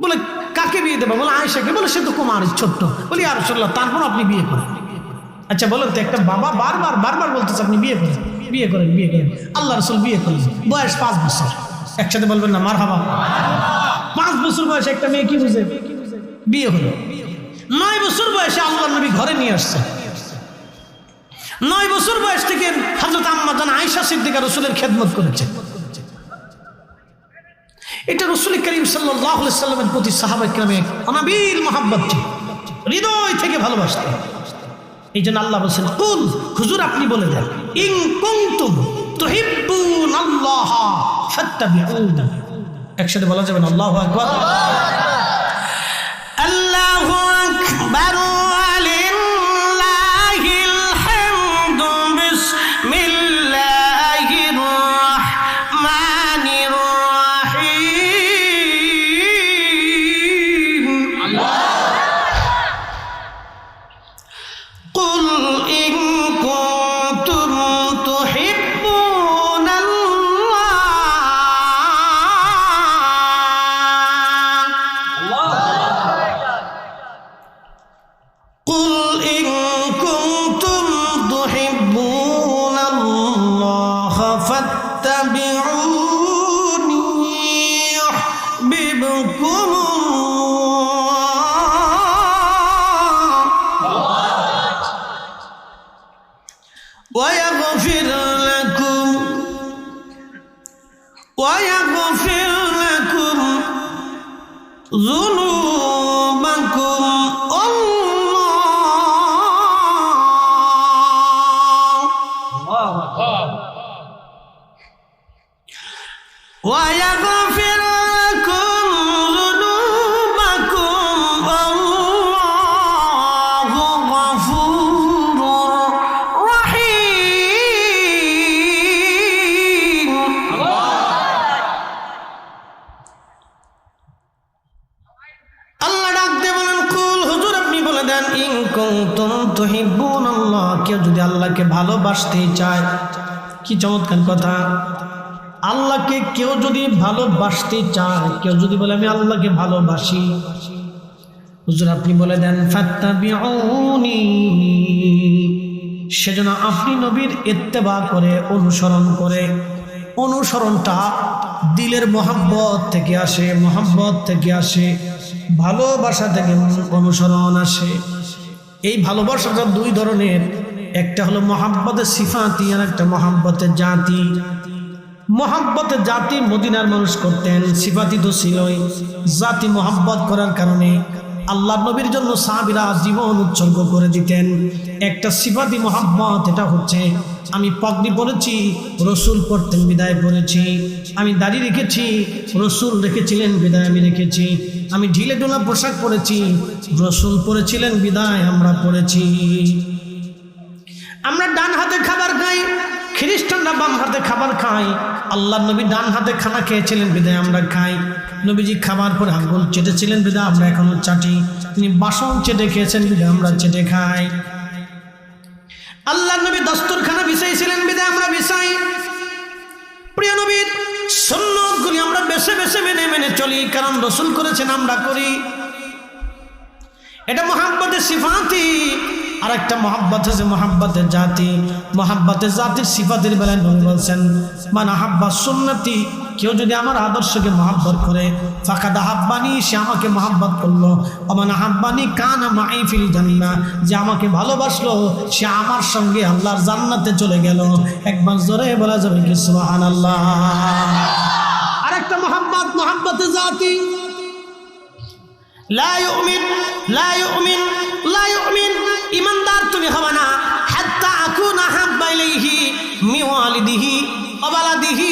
বলে কাকে বিয়ে দেবো? বলে আয়েশাকে। বলে সে তো কুমারী ছোট্ট। বলি ইয়া রাসূলুল্লাহ তারপর আপনি বিয়ে করেন। আচ্ছা বলেন তো, একটা বাবা বারবার বলতেছে আপনি বিয়ে করেন, বিয়ে করেন, বিয়ে করেন। আল্লাহ রসুল বিয়ে করলেন, বয়স 5 বছর। একসাথে বলবেন না মারহাবা? 5 বছর বয়সে একটা মেয়ে কি বুঝে? বিয়ে হলো। 9 বছর বয়সে আল্লাহর নবী ঘরে নিয়ে আসছে। 9 বছর বয়স থেকে হযরত আম্মাজান আয়েশা সিদ্দিকা রসুলের খেদমত করেছে। এটা রসুল করিম সাল্লাল্লাহু আলাইহি সাল্লামের প্রতি সাহাবা কিরামের অনাবিল মহব্বত ছিল, হৃদয় থেকে ভালোবাসতেন। এই জন্য আল্লাহ বলছেন, কুল হুজুর আপনি বলে দেন, ইন কুনতুম তুহিব্বুনাল্লাহ ফাত্তাবিউন। একসাথে বলা যাবে না? আল্লাহু আকবার, আল্লাহু আকবার, ওয়ালিল্লাহিল হামদু, বিসমিল্লাহির রাহমানির রাহিম। কুল ইন কুনতুম তুহিব্বুনাল্লাহ ফাত্তাবিউনি ইউহিব্বুকুমুল্লাহ ويغفر لكم ذنوبكم ويغفر لكم ذنوبكم والله غفور رحيم। আল্লাহ ডাক দিয়ে বলেন, কুল হুজুর আপনি বলে দেন, ইন কুনতুম তুহিব্বুনাল্লাহ, কেউ যদি আল্লাহকে ভালোবাসতে চায়। কি চমৎকার কথা! আল্লাহকে কেউ যদি ভালোবাসতে চায়, কেউ যদি বলে আমি আল্লাহকে ভালোবাসি, হুজুর আপনি বলে দেন ফাত্তাবিউনি, সেজন্য আপনি নবীর ইত্তেবা করে অনুসরণ করে। অনুসরণটা দিলের মহব্বত থেকে আসে, মহব্বত থেকে আসে, ভালোবাসা থেকে অনুসরণ আসে। এই ভালোবাসাটা 2 ধরনের, একটা হলো মহব্বতের সিফাতি আর একটা মহব্বতের জাতি। মহব্বতের জাতি মদিনার মানুষ করতেন, সিফাতি তো ছিলই। জাতি মহব্বত করার কারণে আল্লাহর নবীর জন্য সাহাবীরা জীবন উৎসর্গ করে দিতেন। একটা সিফাতি মোহাব্বত, এটা হচ্ছে আমি পাগড়ি পরেছি, রসুল পরতেন বিদায় পরেছি। আমি দাড়ি রেখেছি, রসুল রেখেছিলেন বিদায় আমি রেখেছি। আমি ঢিলে ঢোলা পোশাক পরেছি, রসুল পরেছিলেন বিদায় আমরা পরেছি। আমরা ডান হাতে খাবার খাই, খ্রিস্টানরা বাম হাতে খাবার খাই। আল্লাহর নবী ডান হাতে খানা খেয়েছিলেন বিদায় আমরা খাই। নবীজি খাবার পরে আঙ্গুল চেটেছিলেন বিদায় আমরা এখনো চাটি। তিনি বাসন চেটে খেয়েছেন বিদায় আমরা চেটে খাই। আল্লাহর নবী দস্তরখানা বিছাইছিলেন বিদায় আমরা বিছাই। প্রিয় নবীর সুন্নতগুলি আমরা বেছে বেছে মেনে মেনে চলি, কারণ রসুল করেছেন আমরা করি। এটা মুহাব্বতের সিফাতি। আর একটা মহাব্বত আছে মহাব্বতের জাতি। মহাব্বতের জাতির সিফাতের বেলায় নবী বলছেন, মান আহাব্বা সুন্নতি, কেউ যদি আমার আদর্শকে মহাব্বত করে, ফাকাদ আহাব্বানি, সে আমাকে মহাব্বত করলো। ওমান আহাব্বানি কানা মাই ফিল জান্নাহ, যে আমাকে ভালোবাসলো সে আমার সঙ্গে আল্লাহর জান্নাতে চলে গেল। একবার জোরে বলা যাবে কি সুবহানাল্লাহ। আরেকটা মহাব্বত, মহাব্বতের জাতি। লা ইউমিন লা ইউমিন লা ইউমিন, ইমানদার তুমি হবে না হাত্তা আকুনা হাব্বা ইলাইহি মি ওয়ালিদিহি ওয়া বালাদিহি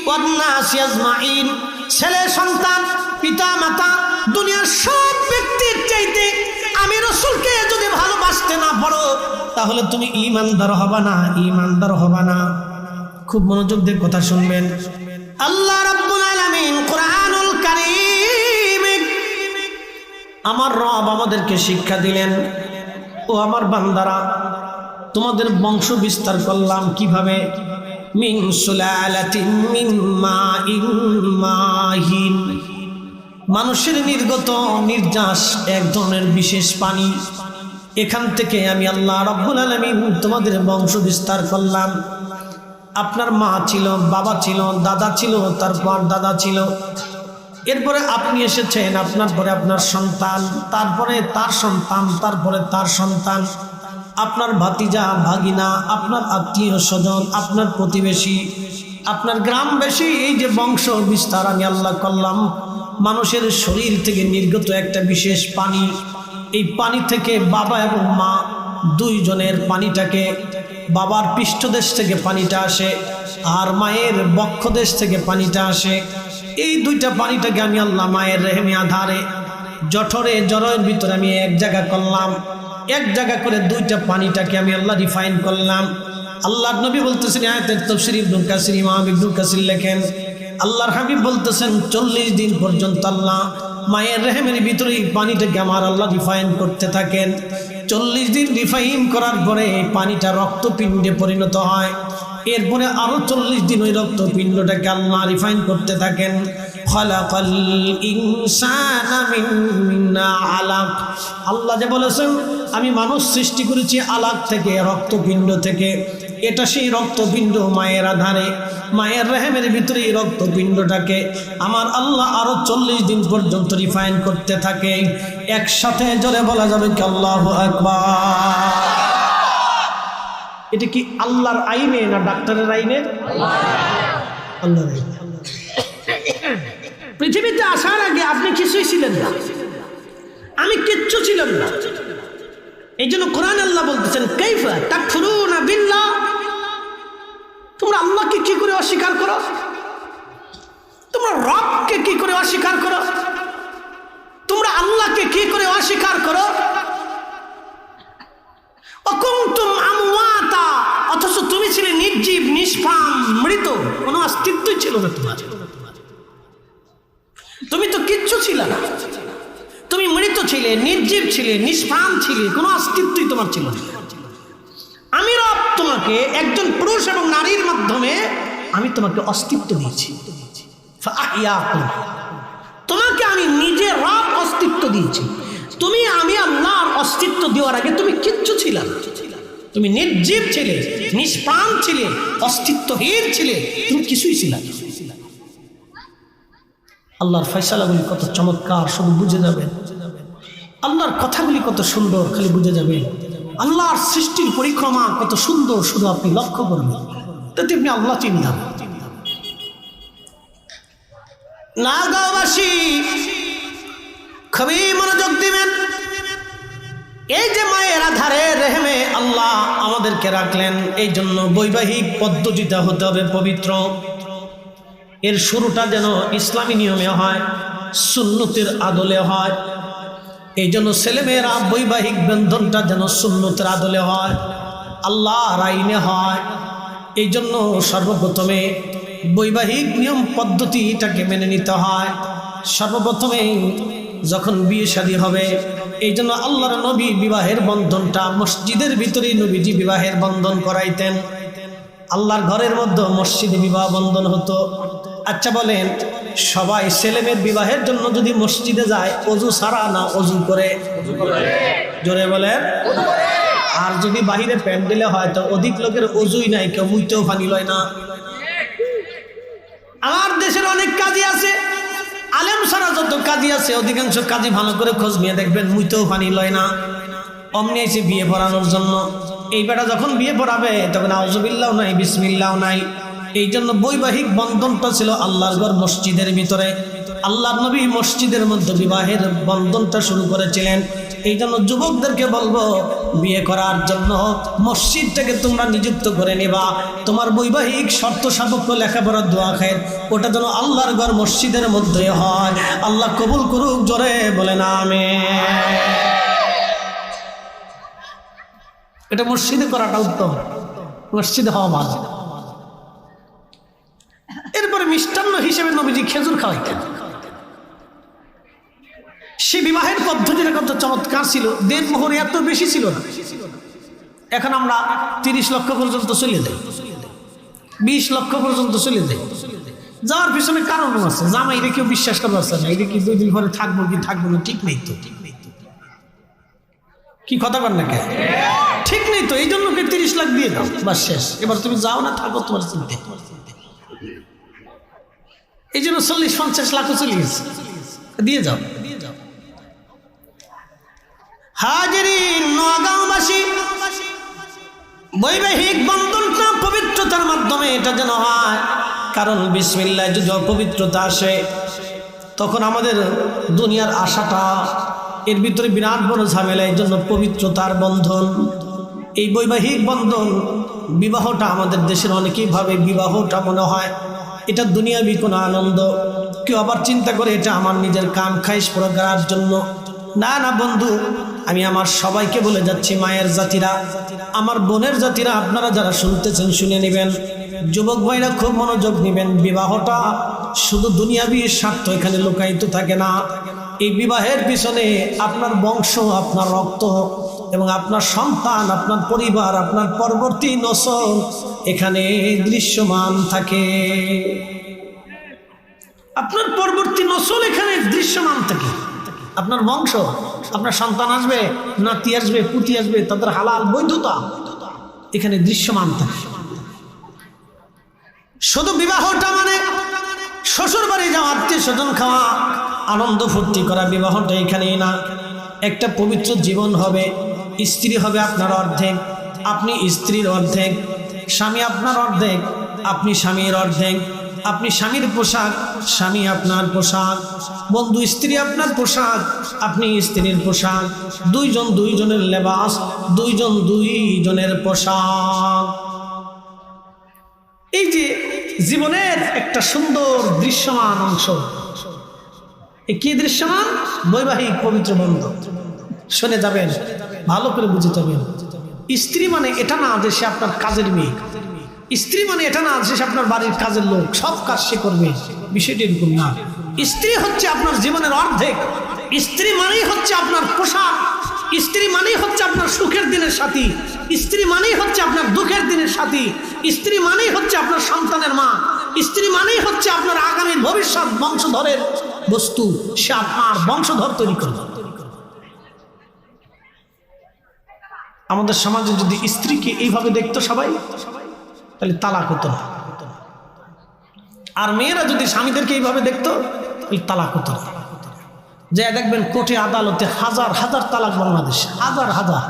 ওয়ান নাস আজমাইন। ছেলে সন্তান পিতা মাতা দুনিয়ার সব ব্যক্তির চাইতে আমি রাসূলকে যদি ভালোবাসতে না পারো তাহলে তুমি ইমানদার হবে না, ইমানদার হবে না। খুব মনোযোগ দিয়ে কথা শুনবেন। আল্লাহ রাব্বুল আলামিন কোরআনুল কারীম, আমার রব আমাদেরকে শিক্ষা দিলেন, ও আমার বান্দারা তোমাদের বংশ বিস্তার করলাম কিভাবে? মিন সুলালাতিন মিন মাইন মাহিন, মানুষের নির্গত নির্যাস এক ধরনের বিশেষ পানি। এখান থেকে আমি আল্লাহ রাব্বুল আলামিন তোমাদের বংশ বিস্তার করলাম। আপনার মা ছিল, বাবা ছিল, দাদা ছিল, তারপর দাদা ছিল, এরপরে আপনি এসেছেন, আপনার পরে আপনার সন্তান, তারপরে তার সন্তান, তারপরে তার সন্তান, আপনার ভাতিজা ভাগিনা, আপনার আত্মীয় স্বজন, আপনার প্রতিবেশী, আপনার গ্রামবাসী। এই যে বংশ বিস্তার আমি আল্লাহ করলাম মানুষের শরীর থেকে নির্গত একটা বিশেষ পানি। এই পানি থেকে বাবা এবং মা দুইজনের পানিটাকে, বাবার পৃষ্ঠদেশ থেকে পানিটা আসে আর মায়ের বক্ষদেশ থেকে পানিটা আসে। এই দুইটা পানিটাকে আমি আল্লাহ মায়ের রেহেমে আধারে জঠরে জরের ভিতরে আমি এক জায়গা করলাম। এক জায়গা করে দুইটা পানিটাকে আমি আল্লাহ রিফাইন করলাম। আল্লাহর নবী বলতেছেন, আয়াতের তাফসীর ইবনুল কাসির, ইমাম ইবনুল কাসির লেখেন, আল্লাহর হাবিব বলতেছেন 40 দিন পর্যন্ত আল্লাহ মায়ের রেহেমের ভিতরে এই পানিটাকে আমার আল্লাহ রিফাইন করতে থাকেন। 40 দিন রিফাইন করার পরে এই পানিটা রক্তপিণ্ডে পরিণত হয়। এরপরে আরো 40 দিন ওই রক্তপিণ্ডটাকে আল্লাহ রিফাইন করতে থাকেন। খালাকাল ইনসানা মিন আলাক, আল্লাহ যে বলেছেন আমি মানুষ সৃষ্টি করেছি আলাক থেকে, রক্তপিণ্ড থেকে। এটা সেই রক্তপিণ্ড মায়ের আধারে, মায়ের রেহেমের ভিতরে এই রক্তপিণ্ডটাকে আমার আল্লাহ আরো 40 দিন পর্যন্ত রিফাইন করতে থাকে। একসাথে জোরে বলা যাবে কি আল্লাহু আকবার। এটা কি আল্লাহর আইনে না ডাক্তারের আইনে? আল্লাহর আইনে। পৃথিবীতে আসার আগে আপনি কিছুই ছিলেন না, আমি কিচ্ছু ছিলাম না। এই জন্য কোরআন আল্লাহ বলতেছেন, কাইফা তাকফুরুনা বিল্লাহ, তোমরা আল্লাহকে কি করে অস্বীকার করো? তোমরা রবকে কি করে অস্বীকার করো? তোমরা আল্লাহকে কি করে অস্বীকার করো? অকুনতুম আমওয়াতা, অথচ তুমি ছিলে নির্জীব, নিষ্প্রাণ, মৃত, কোনো অস্তিত্বই ছিল না তোমার। তুমি তো কিচ্ছু ছিলে না, তুমি মৃত ছিলে, নির্জীব ছিলে, নিষ্প্রাণ ছিলে, কোনো অস্তিত্বই তোমার ছিল না। আমি রব তোমাকে একজন পুরুষ এবং নারীর মাধ্যমে আমি তোমাকে অস্তিত্ব দিয়েছি। তোমাকে আমি নিজে রব অস্তিত্ব দিয়েছি। তুমি আমি আল্লাহর অস্তিত্ব দেওয়ার আগে তুমি কিচ্ছু ছিলে না, তুমি নির্জীব ছিলে, নিষ্প্রাণ ছিলে, অস্তিত্বহীন ছিলে, তুমি কিছুই ছিলে না। আল্লাহর ফয়সালাগুলি কত চমৎকার, শুধু বুঝে যাবেন। আল্লাহর কথাগুলি কত সুন্দর, খালি বুঝে যাবেন। আল্লাহর সৃষ্টির পরিক্রমা কত সুন্দর, শুধু আপনি লক্ষ্য করবেন, তাতে আপনি আল্লাহ চিন্তা। নাগাঁওবাসী খুবই মনোযোগ দিবেন। এই যে মায়ের আধারে রেহেমে আল্লাহ আমাদেরকে রাখলেন, এই জন্য বৈবাহিক পদ্ধতিটা হতে হবে পবিত্র। এর শুরুটা যেন ইসলামী নিয়মে হয়, সুন্নতের আদলে হয়। এই জন্য ছেলেমেয়েরা বৈবাহিক বন্ধনটা যেন সুন্নতের আদলে হয়, আল্লাহর আইনে হয়। এই জন্য সর্বপ্রথমে বৈবাহিক নিয়ম পদ্ধতিটাকে মেনে নিতে হয়। সর্বপ্রথমে যখন বিয়ে শাদী হবে, এই জন্য আল্লাহর নবী বিবাহের বন্ধনটা মসজিদের ভিতরেই নবীজি বিবাহের বন্ধন করাইতেন। আল্লাহর ঘরের মধ্যে মসজিদে বিবাহ বন্ধন হতো। আচ্ছা বলেন, সবাই ছেলেমেয়ের বিবাহের জন্য যদি মসজিদে যায় অজু ছাড়া না অজু করে? জোরে বলেন। আর যদি বাহিরে প্যান্ডেলে হয় তো অধিক লোকের অজুই নাই, কেউ মুইতেও পানি লয় না। আমার দেশের অনেক কাজী আছে, আলেম ছাড়া যত কাজী আছে অধিকাংশ কাজী ভালো করে খোঁজ নিয়ে দেখবেন মুইতেও পানি লয় না। অমনি এসে বিয়ে পড়ানোর জন্য, এই বেটা যখন বিয়ে পড়াবে তখন আউযুবিল্লাহ নাই, বিসমিল্লাহ নাই। এই জন্য বৈবাহিক বন্ধনটা ছিল আল্লাহর ঘর মসজিদের ভিতরে। আল্লাহর নবী মসজিদের মধ্যে বিবাহের বন্ধনটা শুরু করেছিলেন। এই জন্য যুবকদেরকে বলবো, বিয়ে করার জন্য মসজিদটাকে তোমরা নিযুক্ত করে নেবা। তোমার বৈবাহিক শর্ত সাপেক্ষ লেখাপড়ার দোয়া খায়ের, ওটা যেন আল্লাহর ঘর মসজিদের মধ্যে হয়। আল্লাহ কবুল করুক, জোরে বলেন আমিন। এটা মসজিদে করাটা উত্তম, মসজিদে হওয়া ভালো। এরপরে মিষ্টান্ন হিসেবে নবীজি খেজুর খাওয়াইতেন। সে বিবাহের পদ্ধতিটা কত চমৎকার ছিল, দেনমোহর এত বেশি ছিল না। এখন আমরা 30 লক্ষ পর্যন্ত চলে যাই, 20 লক্ষ পর্যন্ত চলে যাই। যাওয়ার পিছনে কারণও আছে। জামাই এটা কেউ বিশ্বাস করতে পারছে না, এটা কি 2 দিন পরে থাকবো কি থাকবো না ঠিক নেই তো। কি কথা বল না, কেন ঠিক নেই তো। এই জন্য 30 লাখ দিয়ে দাও, বাস শেষ। এবার তুমি যাও না থাকো, তোমার চিন্তা। এই জন্য 40-50 লাখও চলে গেছে, দিয়ে যাও। হাজিরিন, নোয়াগাঁওবাসী, বৈবাহিক বন্ধনটা পবিত্রতার মাধ্যমে এটা যেন হয়। কারণ বিসমিল্লাহ যদি অপবিত্রতা আসে তখন আমাদের দুনিয়ার আশাটা, এর ভিতরে বিরাট বড় ঝামেলা। এই জন্য পবিত্রতার বন্ধন, এই বৈবাহিক বন্ধন, বিবাহটা আমাদের দেশের অনেকেই ভাবে বিবাহটা মনে হয় এটা দুনিয়াবি কোনো আনন্দ। কেউ আবার চিন্তা করে এটা আমার নিজের কাম খাইশ পুরো করার জন্য। না না বন্ধু, আমি আমার সবাইকে বলে যাচ্ছি, মায়ের জাতিরা, আমার বোনের জাতিরা, আপনারা যারা শুনতেছেন শুনে নেবেন। যুবক ভাইরা খুব মনোযোগ নেবেন। বিবাহটা শুধু দুনিয়াবি স্বার্থ এখানে লুকায়িত থাকে না। এই বিবাহের পিছনে আপনার বংশ, আপনার রক্ত এবং আপনার সন্তান, আপনার পরিবার, আপনার পরবর্তী নসল এখানে দৃশ্যমান থাকে। আপনার পরবর্তী নসল এখানে দৃশ্যমান থাকে। আপনার বংশ, আপনার সন্তান আসবে, নাতি আসবে, পুতি আসবে, তাদের হালাল বৈধতা এখানে দৃশ্যমান থাকে। শুধু বিবাহটা মানে শ্বশুর বাড়ি যাওয়া, আত্মীয় স্বজন খাওয়া, আনন্দ ফুর্তি করা, বিবাহটা এখানেই না। একটা পবিত্র জীবন হবে। স্ত্রী হবে আপনার অর্ধেক, আপনি স্ত্রীর অর্ধেক, স্বামী আপনার অর্ধেক, আপনি স্বামীর অর্ধেক, আপনি স্বামীর পোশাক, স্বামী আপনার পোশাক, বন্ধু স্ত্রী আপনার পোশাক, আপনি স্ত্রীর পোশাক, দুইজন দুইজনের লেবাস, দুইজন দুইজনের পোশাক। এই যে জীবনের একটা সুন্দর দৃশ্যমান অংশ, কি দৃশ্যমান? বৈবাহিক পবিত্র বন্ধন। শুনে যাবেন, ভালো করে বুঝে যাবেন। স্ত্রী মানে এটা না যে সে আপনার কাজের মেয়ে, স্ত্রী মানে এটা না যে সে আপনার বাড়ির কাজের লোক, সব কাজ সে করবে, বিষয়টি এরকম না। স্ত্রী হচ্ছে আপনার জীবনের অর্ধেক। স্ত্রী মানেই হচ্ছে আপনার পোশাক, স্ত্রী মানেই হচ্ছে আপনার সুখের দিনের সাথী, স্ত্রী মানেই হচ্ছে আপনার দুঃখের দিনের সাথী, স্ত্রী মানেই হচ্ছে আপনার সন্তানের মা, স্ত্রী মানেই হচ্ছে আপনার আগামী ভবিষ্যৎ বংশধরের বস্তু। সে আপনার বংশধর তৈরি করবে। আমাদের সমাজে যদি স্ত্রীকে এইভাবে দেখতো সবাই, তাহলে তালাক হতো না। আর মেয়েরা যদি স্বামীদেরকে এইভাবে দেখতো, তাহলে তালাক হতো না। যে দেখবেন কোর্টে আদালতে হাজার হাজার তালাক, বাংলাদেশে হাজার হাজার,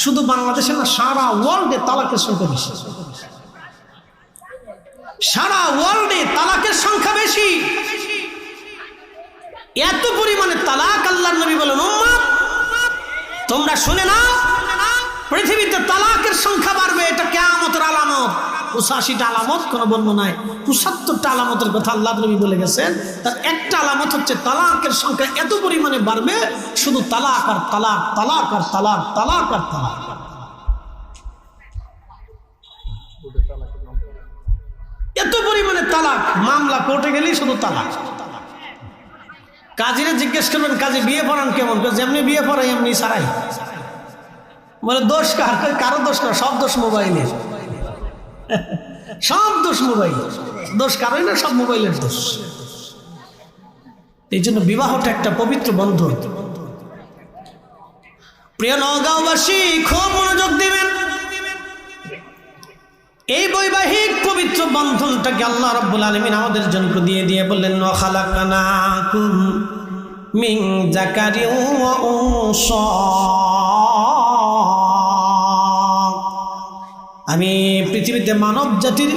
শুধু বাংলাদেশে না, সারা ওয়ার্ল্ডে তালাকের সংখ্যা বেশি। সারা ওয়ার্ল্ডে তালাকের সংখ্যা বেশি। এত পরিমাণে তালাক আল্লাহর নবী বলেন, উম্মত তোমরা শুনে নাও, পৃথিবীতে তালাকের সংখ্যা বাড়বে, এটা কিয়ামতের আলামত। ৮৫টা আলামত কোনো বর্ণনায় ৭৫টা আলামতের কথা আল্লাহ নবী বলে গেছেন। তার একটা আলামত হচ্ছে তালাকের সংখ্যা এত পরিমাণে বাড়বে, শুধু তালাক আর তালাক, তালাক আর তালাক, তালাক আর তালাক। এত পরিমাণে তালাক, মামলা কোর্টে গেলেই শুধু তালাক। কাজীরা জিজ্ঞেস করবেন, কাজী বিয়ে পড়ান কেমন? যেমনি বিয়ে পড়াই এমনি সারাই। বলে দোষ কার? কারো দোষ না, সব দোষ মোবাইলের। সব দোষ মোবাইল, দোষ কারোই না, সব মোবাইলের দোষ। এই জন্য বিবাহটা একটা পবিত্র বন্ধন। প্রিয় নওগাঁওবাসী, খুব মনোযোগ দিবেন। এই বৈবাহিক পবিত্র বন্ধনটাকে আল্লাহ রাব্বুল আলামিন আমাদের জন্য দিয়ে দিয়ে বললেন, ওয়া খালাকনাকুম মিন যাকারিন ওয়া উনসা, আমি পৃথিবীতে মানব জাতির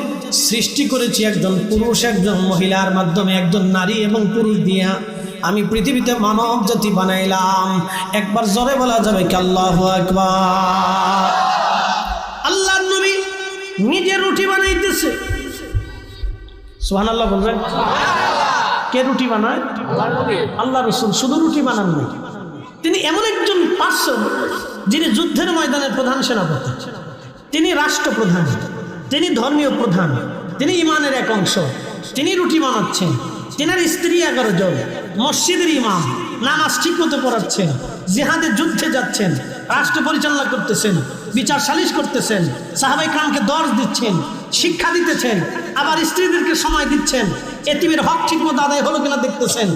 সৃষ্টি করেছি একজন পুরুষ একজন মহিলার মাধ্যমে, একজন নারী এবং পুরুষ দিয়া আমি পৃথিবীতে মানব জাতি বানাইলাম। একবার জোরে বলা যাবে কি আল্লাহু আকবার? আল্লাহর নবী নিজে রুটি বানাইতেছে, সুবহানাল্লাহ বলবেন। কে রুটি বানায়? আল্লাহ রাসূল। শুধু রুটি বানান না, তিনি এমন একজন পার্সন যিনি যুদ্ধের ময়দানের প্রধান সেনাপতি, তিনি রাষ্ট্রপ্রধান, তিনি ধর্মীয় প্রধান, তিনি ইমানের এক অংশ। তিনি রুটি বানাচ্ছেন, তেনার স্ত্রী 11 জন, মসজিদের ইমাম, নামাজ ঠিক মতো পড়াচ্ছেন, জিহাদে যুদ্ধে যাচ্ছেন, রাষ্ট্র পরিচালনা করতেছেন, বিচার সালিশ করতেছেন, সাহাবায়ে কেরামকে দর্শ দিচ্ছেন, শিক্ষা দিতেছেন, আবার স্ত্রীদেরকে সময় দিচ্ছেন, এতিমের হক ঠিক মতো আদায় হলো কিনা দেখতেছেন,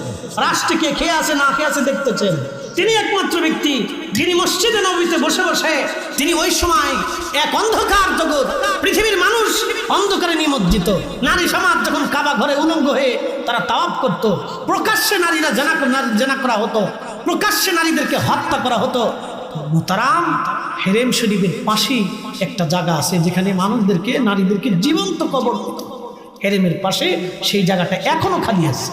রাষ্ট্রকে খেয়ে আছে না খেয়ে আছে দেখতেছেন। তিনি একমাত্র ব্যক্তি যিনি মসজিদে নববীতে বসে বসে তিনি ওই সময় এক অন্ধকার জগৎ, পৃথিবীর মানুষ অন্ধকারে নিমজ্জিত, নারী সমাজ যখন কাবা ঘরে উলঙ্গ হয়ে তারা তাওয়াফ করত, প্রকাশ্যে নারীরা জেনা করা হতো, প্রকাশ্যে নারীদেরকে হত্যা করা হতো। মুহতারাম, হেরেম শরীফের পাশেই একটা জায়গা আছে যেখানে মানুষদেরকে, নারীদেরকে জীবন্ত কবর দিত। হেরেমের পাশে সেই জায়গাটা এখনো খালি আছে।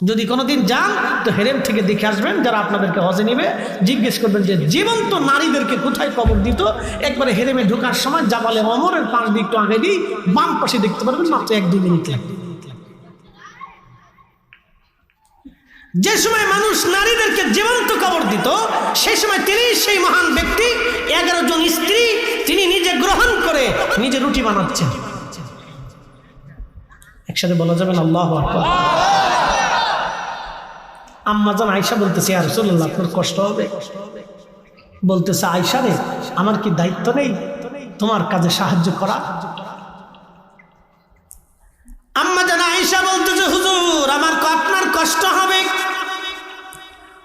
যদি কোনোদিন যান তো হেরেম থেকে দেখে আসবেন, যারা আপনাদেরকে হজে নিবে জিজ্ঞেস করবেন যে জীবন্ত নারীদেরকে কোথায় কবর দিত। একবারে হেরেমে ঢোকার সময় জাবালে ওমরের পাশ দিয়ে একটু আগে দিয়ে বাম পাশে দেখতে পারবেন, মাত্র 1-2 মিনিট লাগবে। যে সময় মানুষ নারীদেরকে জীবন্ত কবর দিত, সেই সময় তিনি সেই মহান ব্যক্তি 11 জন স্ত্রী তিনি নিজে গ্রহণ করে নিজে রুটি বানাচ্ছেন। একসাথে বলা যাবেন আল্লাহু আকবার। আম্মা জান আয়েশা বলতেছে, ইয়া রাসূলুল্লাহ আপনার কষ্ট হবে? বলতেছে, আয়েশা রে, আমার কি দায়িত্ব নেই তোমার কাজে সাহায্য করা? আম্মা জান আয়েশা বলতেছে, হুজুর আমার আপনার কষ্ট হবে।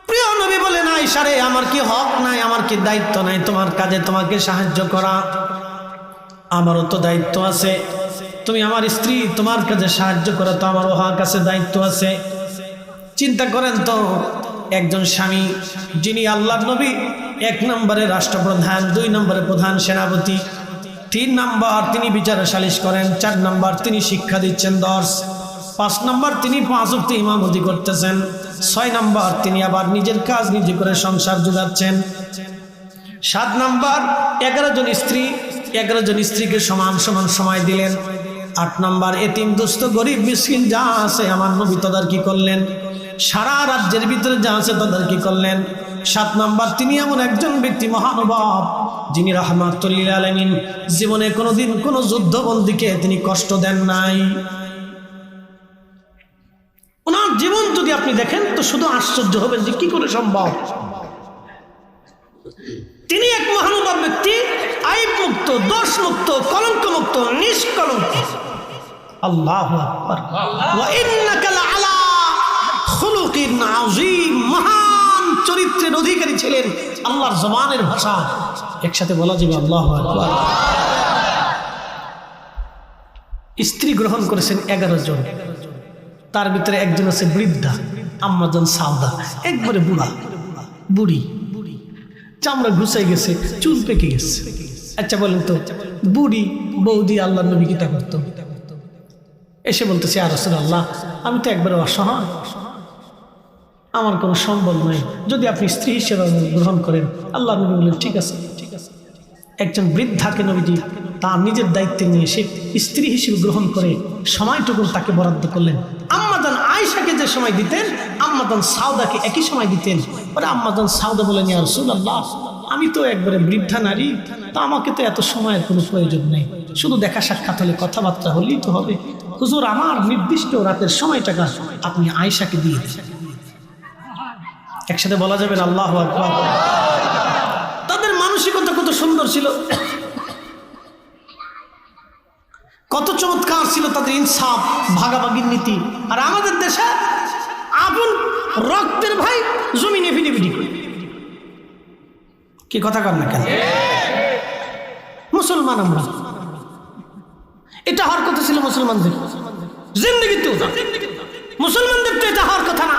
প্রিয় নবী বলেন, আয়েশা রে, আমার কি হক নাই, আমার কি দায়িত্ব নাই তোমার কাজে তোমাকে সাহায্য করা? আমারও তো দায়িত্ব আছে, তুমি আমার স্ত্রী, তোমার কাজে সাহায্য করা তো আমারও হক আছে, দায়িত্ব আছে। চিন্তা করেন তো, একজন স্বামী যিনি আল্লাহর নবী 1 নম্বরে রাষ্ট্রপ্রধান, 2 নম্বরে প্রধান সেনাপতি, 3 নম্বর তিনি বিচার সালিশ করেন, 4 নম্বর তিনি শিক্ষা দিচ্ছেন দর্শ, 5 নম্বর তিনি 5 ওয়াক্ত ইমামতি করতেছেন, 6 নম্বর তিনি আবার নিজের কাজ নিজে করে সংসার যোগাচ্ছেন, 7 নম্বর 11 জন স্ত্রী, 11 জন স্ত্রীকে সমান সমান সময় দিলেন, 8 নম্বর এতিম দুস্থ গরিব মিসকিন যা আছে আমার নবী তদারকি করলেন, সারা রাজ্যের ভিতরে যা আছে তদারকি করলেন। 7 নম্বর তিনি এমন একজন ব্যক্তি মহানুভব যিনি রাহমাতুল লিল আলামিন, জীবনে কোনোদিন কোনো যুদ্ধবন্দীকে তিনি কষ্ট দেন নাই। ওনার জীবন যদি আপনি দেখেন তো শুধু আশ্চর্য হবেন যে কি করে সম্ভব। তিনি এক মহানুভব ব্যক্তি, আইব মুক্ত, দোষ মুক্ত, কলঙ্ক মুক্ত, নিষ্কলঙ্ক। আল্লাহু আকবার। ওয়া ইন্নাকা লাআলা খুলুকিন আযীম, মহান চরিত্রের অধিকারী ছিলেন। আল্লাহর জবানের ভাষা একসাথে বলা যাবে আল্লাহু আকবার। স্ত্রী গ্রহণ করেছেন 11 জন, তার ভিতরে একজন আছে বৃদ্ধা, আম্মা জান সাউদা, একবারে বুড়া বুড়ি, চামড়া ঘুষাই গেছে, চুল পেকে গেছে। আচ্ছা বলেন তো, বুড়ি বৌদি আল্লাহর নবী কিতা করতো? এসে বলতেছে, ইয়া রাসূলুল্লাহ আমি তো একবারে অসহায়, আমার কোনো সম্বল নয়, যদি আপনি স্ত্রী হিসেবে গ্রহণ করেন। আল্লাহ নবী বললেন ঠিক আছে। একজন বৃদ্ধাকে নবীজি তার নিজের দায়িত্বে নিয়ে সে স্ত্রী হিসেবে গ্রহণ করে সময়টুকু তাকে বরাদ্দ করলেন। আম্মাজান আয়েশাকে যে সময় দিতেন, আম্মাজান সাউদাকে একই সময় দিতেন। পরে আম্মাজান সাউদা বলেন, ইয়া রাসূলুল্লাহ, আমি তো একবারে বৃদ্ধা নারী, তা আমাকে তো এত সময়ের কোনো প্রয়োজন নেই, শুধু দেখা সাক্ষাৎ হলে কথাবার্তা হলেই তো হবে। হুজুর, আমার নির্দিষ্ট রাতের সময়টাকা আপনি আয়েশাকে দিয়ে দিন। একসাথে বলা যাবে আল্লাহু আকবার। তাদের মানসিকতা কত সুন্দর ছিল, কত চমৎকার ছিল তাদের ইনসাফ, ভাগাভাগির নীতি। আর আমাদের দেশে আপন রক্তের ভাই জমিনে ফিটিফিটি করে। কি কথা কর না কেন? মুসলমান আমরা, এটা হওয়ার কথা ছিল মুসলমানদের জিন্দেগিতে। মুসলমানদের তো এটা হওয়ার কথা না।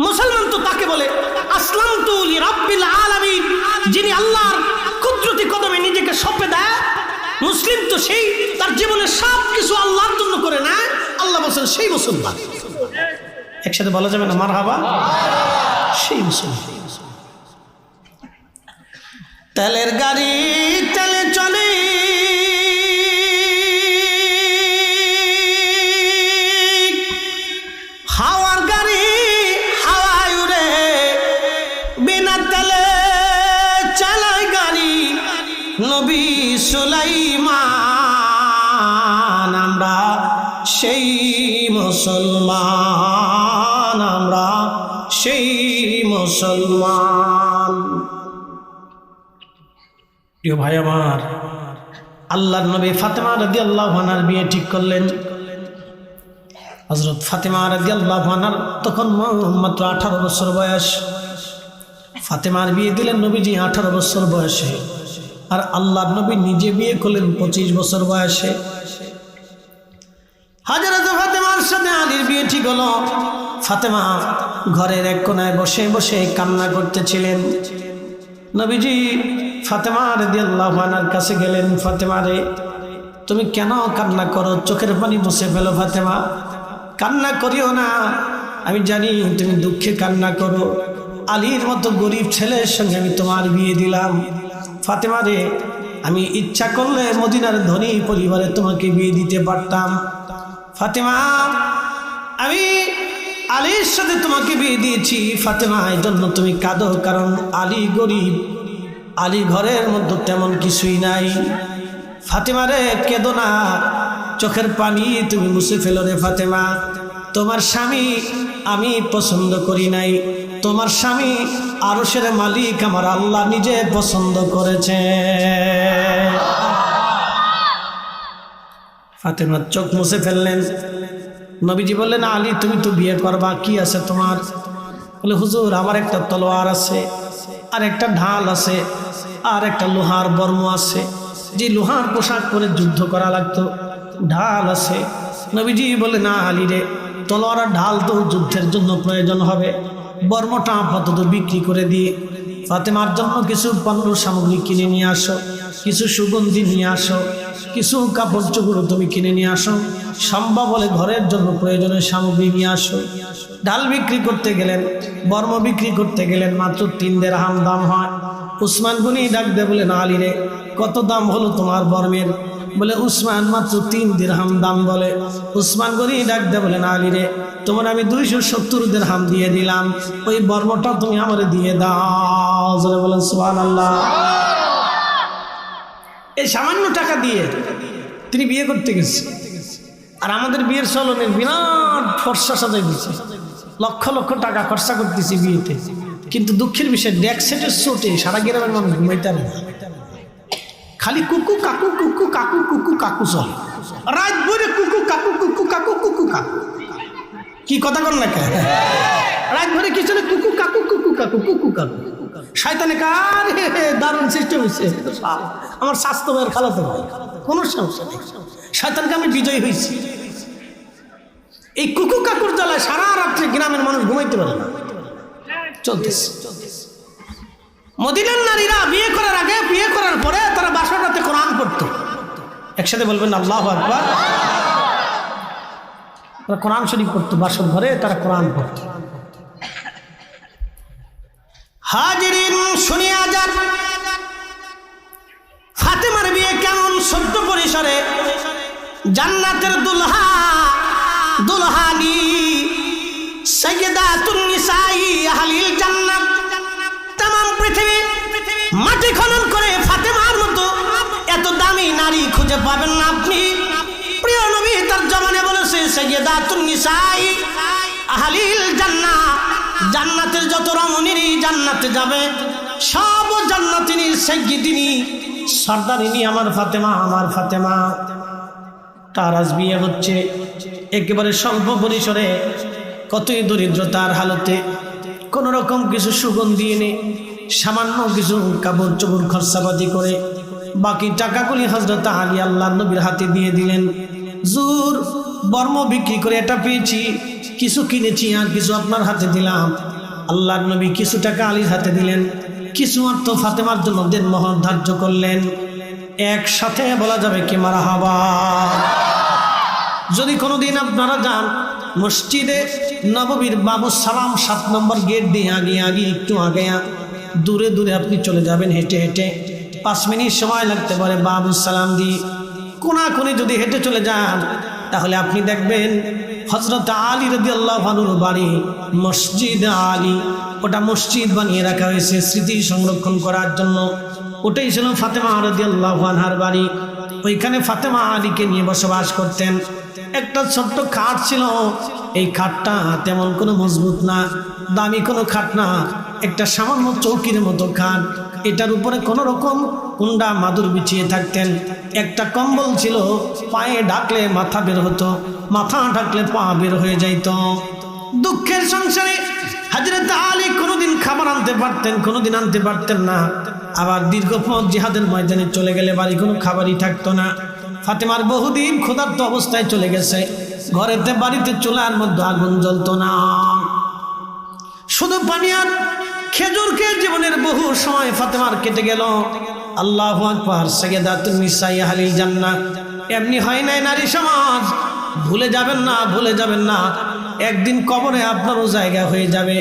মুসলমান তো তাকে বলে আসলামতু লিরাব্বিল আলামিন, যিনি আল্লাহর কুদরতি কদমে নিজেকে সঁপে দেয়। মুসলিম তো সেই তার জীবনের সব কিছু আল্লাহর জন্য করে না, আল্লাহ বলেন সেই মুসলমান। একসাথে বলা যাবে না মারহাবা? সেই মুসলমান। তেলের গাড়ি তেলে চলে, হাওয়ার গাড়ি হাওয়ায় উড়ে, বিনা তেলে চালায় গাড়ি নবী সুলাইমান। আমরা সেই মুসলমান, আমরা সেই মুসলমান। প্রিয় ভাই আমার, আল্লাহর নবী ফাতেমা রাদিয়াল্লাহু আনহার বিয়ে ঠিক করলেন। হযরত ফাতেমা রাদিয়াল্লাহু আনহার তখন মাত্র 18 বছর বয়স। ফাতেমার বিয়ে দিলেন নবীজি 18 বছর বয়সে, আর আল্লাহর নবী নিজে বিয়ে করলেন 25 বছর বয়সে। হযরত ফাতেমার সাথে আলীর বিয়ে ঠিক হলো। ফাতেমা ঘরের এক কোণায় বসে বসে কান্না করতেছিলেন। নবীজি ফাতেমা রাদিয়াল্লাহু আনহার কাছে গেলেন, ফাতেমা রে, তুমি কেন কান্না করো? চোখের পানি মুছে ফেলো ফাতেমা, কান্না করিও না। আমি জানি তুমি দুঃখে কান্না করো। আলীর মতো গরিব ছেলের সঙ্গে আমি তোমার বিয়ে দিলাম। ফাতেমা রে, আমি ইচ্ছা করলে মদিনার ধনী পরিবারে তোমাকে বিয়ে দিতে পারতাম। ফাতেমা, আমি আলীর সাথে তোমাকে বিয়ে দিয়েছি। ফাতেমা, এই জন্য তুমি কাঁদো, কারণ আলী গরিব, আলী ঘরের মধ্যে তেমন কিছুই নাই। ফাতেমা রে, কেঁদো না, চোখের পানি তুমি মুছে ফেলো রে ফাতেমা। তোমার স্বামী আমি পছন্দ করি নাই, তোমার স্বামী আরশের মালিক আমার আল্লাহ নিজে পছন্দ করেছে। ফাতেমা চোখ মুছে ফেললেন। নবীজি বললেন, আলী তুমি তো বিয়ে করবা, কি আছে তোমার? বলে, হুজুর, আমার একটা তলোয়ার আছে, আর একটা ঢাল আছে, আর একটা লোহার বর্ম আছে, যে লোহার পোশাক পরে যুদ্ধ করা লাগতো, ঢাল আছে। নবীজি বলে, না আলী রে, তলোয়ার আর ঢাল তো যুদ্ধের জন্য প্রয়োজন হবে, বর্মটা আপাতত বিক্রি করে দিয়ে ফাতেমার জন্য কিছু পণ্য সামগ্রী কিনে নিয়ে আসো, কিছু সুগন্ধি নিয়ে আসো, কিছু কাপড় চোপড় তুমি কিনে নিয়ে আসো, সম্ভব হলে ঘরের জন্য প্রয়োজনীয় সামগ্রী নিয়ে আসো। ঢাল বিক্রি করতে গেলেন, বর্ম বিক্রি করতে গেলেন, মাত্র 3 দিরহাম দাম হয়। উসমান গনি ডাক দে বলে, না আলী রে, কত দাম হলো তোমার বর্মের? বলে, উসমান মাত্র 3 দিরহাম দাম। বলে, উসমান গনি ডাক দে বলে, না আলী রে, তোমার আমি 270 দিরহাম দিয়ে দিলাম, ওই বর্মটা তুমি আমারে দিয়ে দাও। জোরে বলেন সুবহানাল্লাহ। এই সামান্য টাকা দিয়ে তিনি বিয়ে করতে গেছে। আর আমাদের বিয়ের চলনের বিরাট ফর্সা সাজাই দিচ্ছে, লক্ষ লক্ষ টাকা খরচা করতেছি বিয়েতে, কিন্তু দুঃখের বিষয় ডেক সেটের চোটে সারা গ্রামের মানুষ ঘুমাইতে না, খালি কুকু কাকু কুকু কাকু কুকু কাকু চলে, রাত ভরে কুকু কাকু কুকু কাকু কুকু কাকু। কি কথা কর না কে? রাত ভরে কি চলে? কুকু কাকু কুকু কাকু কুকু কাকু। শয়তানে কার দারুণ সিস্টেম হয়েছে, আমার স্বাস্থ্য ভাইয়ের খালাতো ভাই, কোনো সমস্যা নেই, শয়তানকে আমি বিজয় হয়েছি। এই কুকু কাকুর জ্বালায় সারা রাত্রে গ্রামের মানুষ ঘুমাইতে পারে না, চলতেছে। মদিনার নারীরা বিয়ে করার আগে, বিয়ে করার পরে তারা বাসর রাতে কোরআন পড়তো। একসাথে বলবেন আল্লাহু আকবার। তারা কোরআন শরীফ পড়তো, বাসর ঘরে তারা কোরআন পড়তো। হাজিরিন শুনিয়া যান, ফাতেমার বিয়ে কেমন ছোট্ট পরিসরে জান্নাতের দুলহা দুলহানি সাইয়্যিদাতুন নিসাই আহলিল জান্নাত। तमाम পৃথিবী মাটি খনন করে ফাতেমার মতো এত দামি নারী খুঁজে পাবেন না আপনি। প্রিয় নবী তার জবানে বলেছে সাইয়্যিদাতুন নিসাই আহলিল জান্নাহ, জান্নাতের যত রমণীরা জান্নাতে যাবে সব জান্নাতিনীর সাইয়্যিদিনী সর্দারিনী আমার ফাতেমা, আমার ফাতেমা। তার আজ বিয়ে হচ্ছে একেবারে স্বল্প পরিসরে, কতই দরিদ্রতার হালতে, কোন রকম কিছু সুগন্ধি এনে সামান্য কিছু কাপড় চোপড় খরচাপাতি করে বাকি টাকাগুলি হযরত আলী আল্লাহর নবীর হাতে দিয়ে দিলেন। জুর বর্ম বিক্রি করে এটা পেয়েছি, কিছু কিনেছি আর কিছু আপনার হাতে দিলাম। আল্লাহর নবী কিছু টাকা আলীর হাতে দিলেন, কিছু অর্থ ফাতেমার জন্য দেনমোহর ধার্য করলেন। একসাথে বলা যাবে কি মারহাবা। যদি কোনোদিন আপনারা যান মসজিদে নববীর বাবু সালাম 7 নম্বর গেট দিয়ে আগে একটু আগে দূরে দূরে আপনি চলে যাবেন হেঁটে হেঁটে, 5 মিনিট সময় লাগতে পারে বাবু সালাম দিয়ে কোনাকুনি যদি হেঁটে চলে যান, তাহলে আপনি দেখবেন হযরত আলী রাদিয়াল্লাহু আনহুর বাড়ি মসজিদ আলী। ওটা মসজিদ বানিয়ে রাখা হয়েছে স্মৃতি সংরক্ষণ করার জন্য। ওটাই ছিল ফাতেমা রাদিয়াল্লাহু আনহার বাড়ি। ওইখানে ফাতেমা আলীকে নিয়ে বসবাস করতেন। একটা ছোট্ট খাট ছিল, এই খাটটা তেমন কোনো মজবুত না, দামি কোনো খাট না, একটা সামান্য চৌকির মতো খাট। এটার উপরে কোনো রকম কুন্ডা মাদুর বিছিয়ে থাকতেন। একটা কম্বল ছিল, পায়ে ঢাকলে মাথা বের হতো, মাথা ঢাকলে পা বের হয়ে যাইত। দুঃখের সংসারে হযরত আলী কোনোদিন খাবার আনতে পারতেন, কোনোদিন আনতে পারতেন না। আবার দীর্ঘ পথ জিহাদের ময়দানে চলে গেলে বাড়ি কোনো খাবারই থাকতো না। ফাতেমার বহুদিন ক্ষুধার্ত অবস্থায় চলে গেছে, ঘরেতে বাড়িতে চুলার মধ্যে আগুন জ্বলতো না, শুধু পানি আর খেজুর খেয়ে জীবনের বহু সময় ফাতেমার কেটে গেল। আল্লাহু আকবার। সাইয়্যিদাতুন নিসাই আহলিল জান্নাহ। এমনি হয় নাই নারী সমাজ, ভুলে যাবেন না, ভুলে যাবেন না। একদিন কবরে আপনারও জায়গা হয়ে যাবে।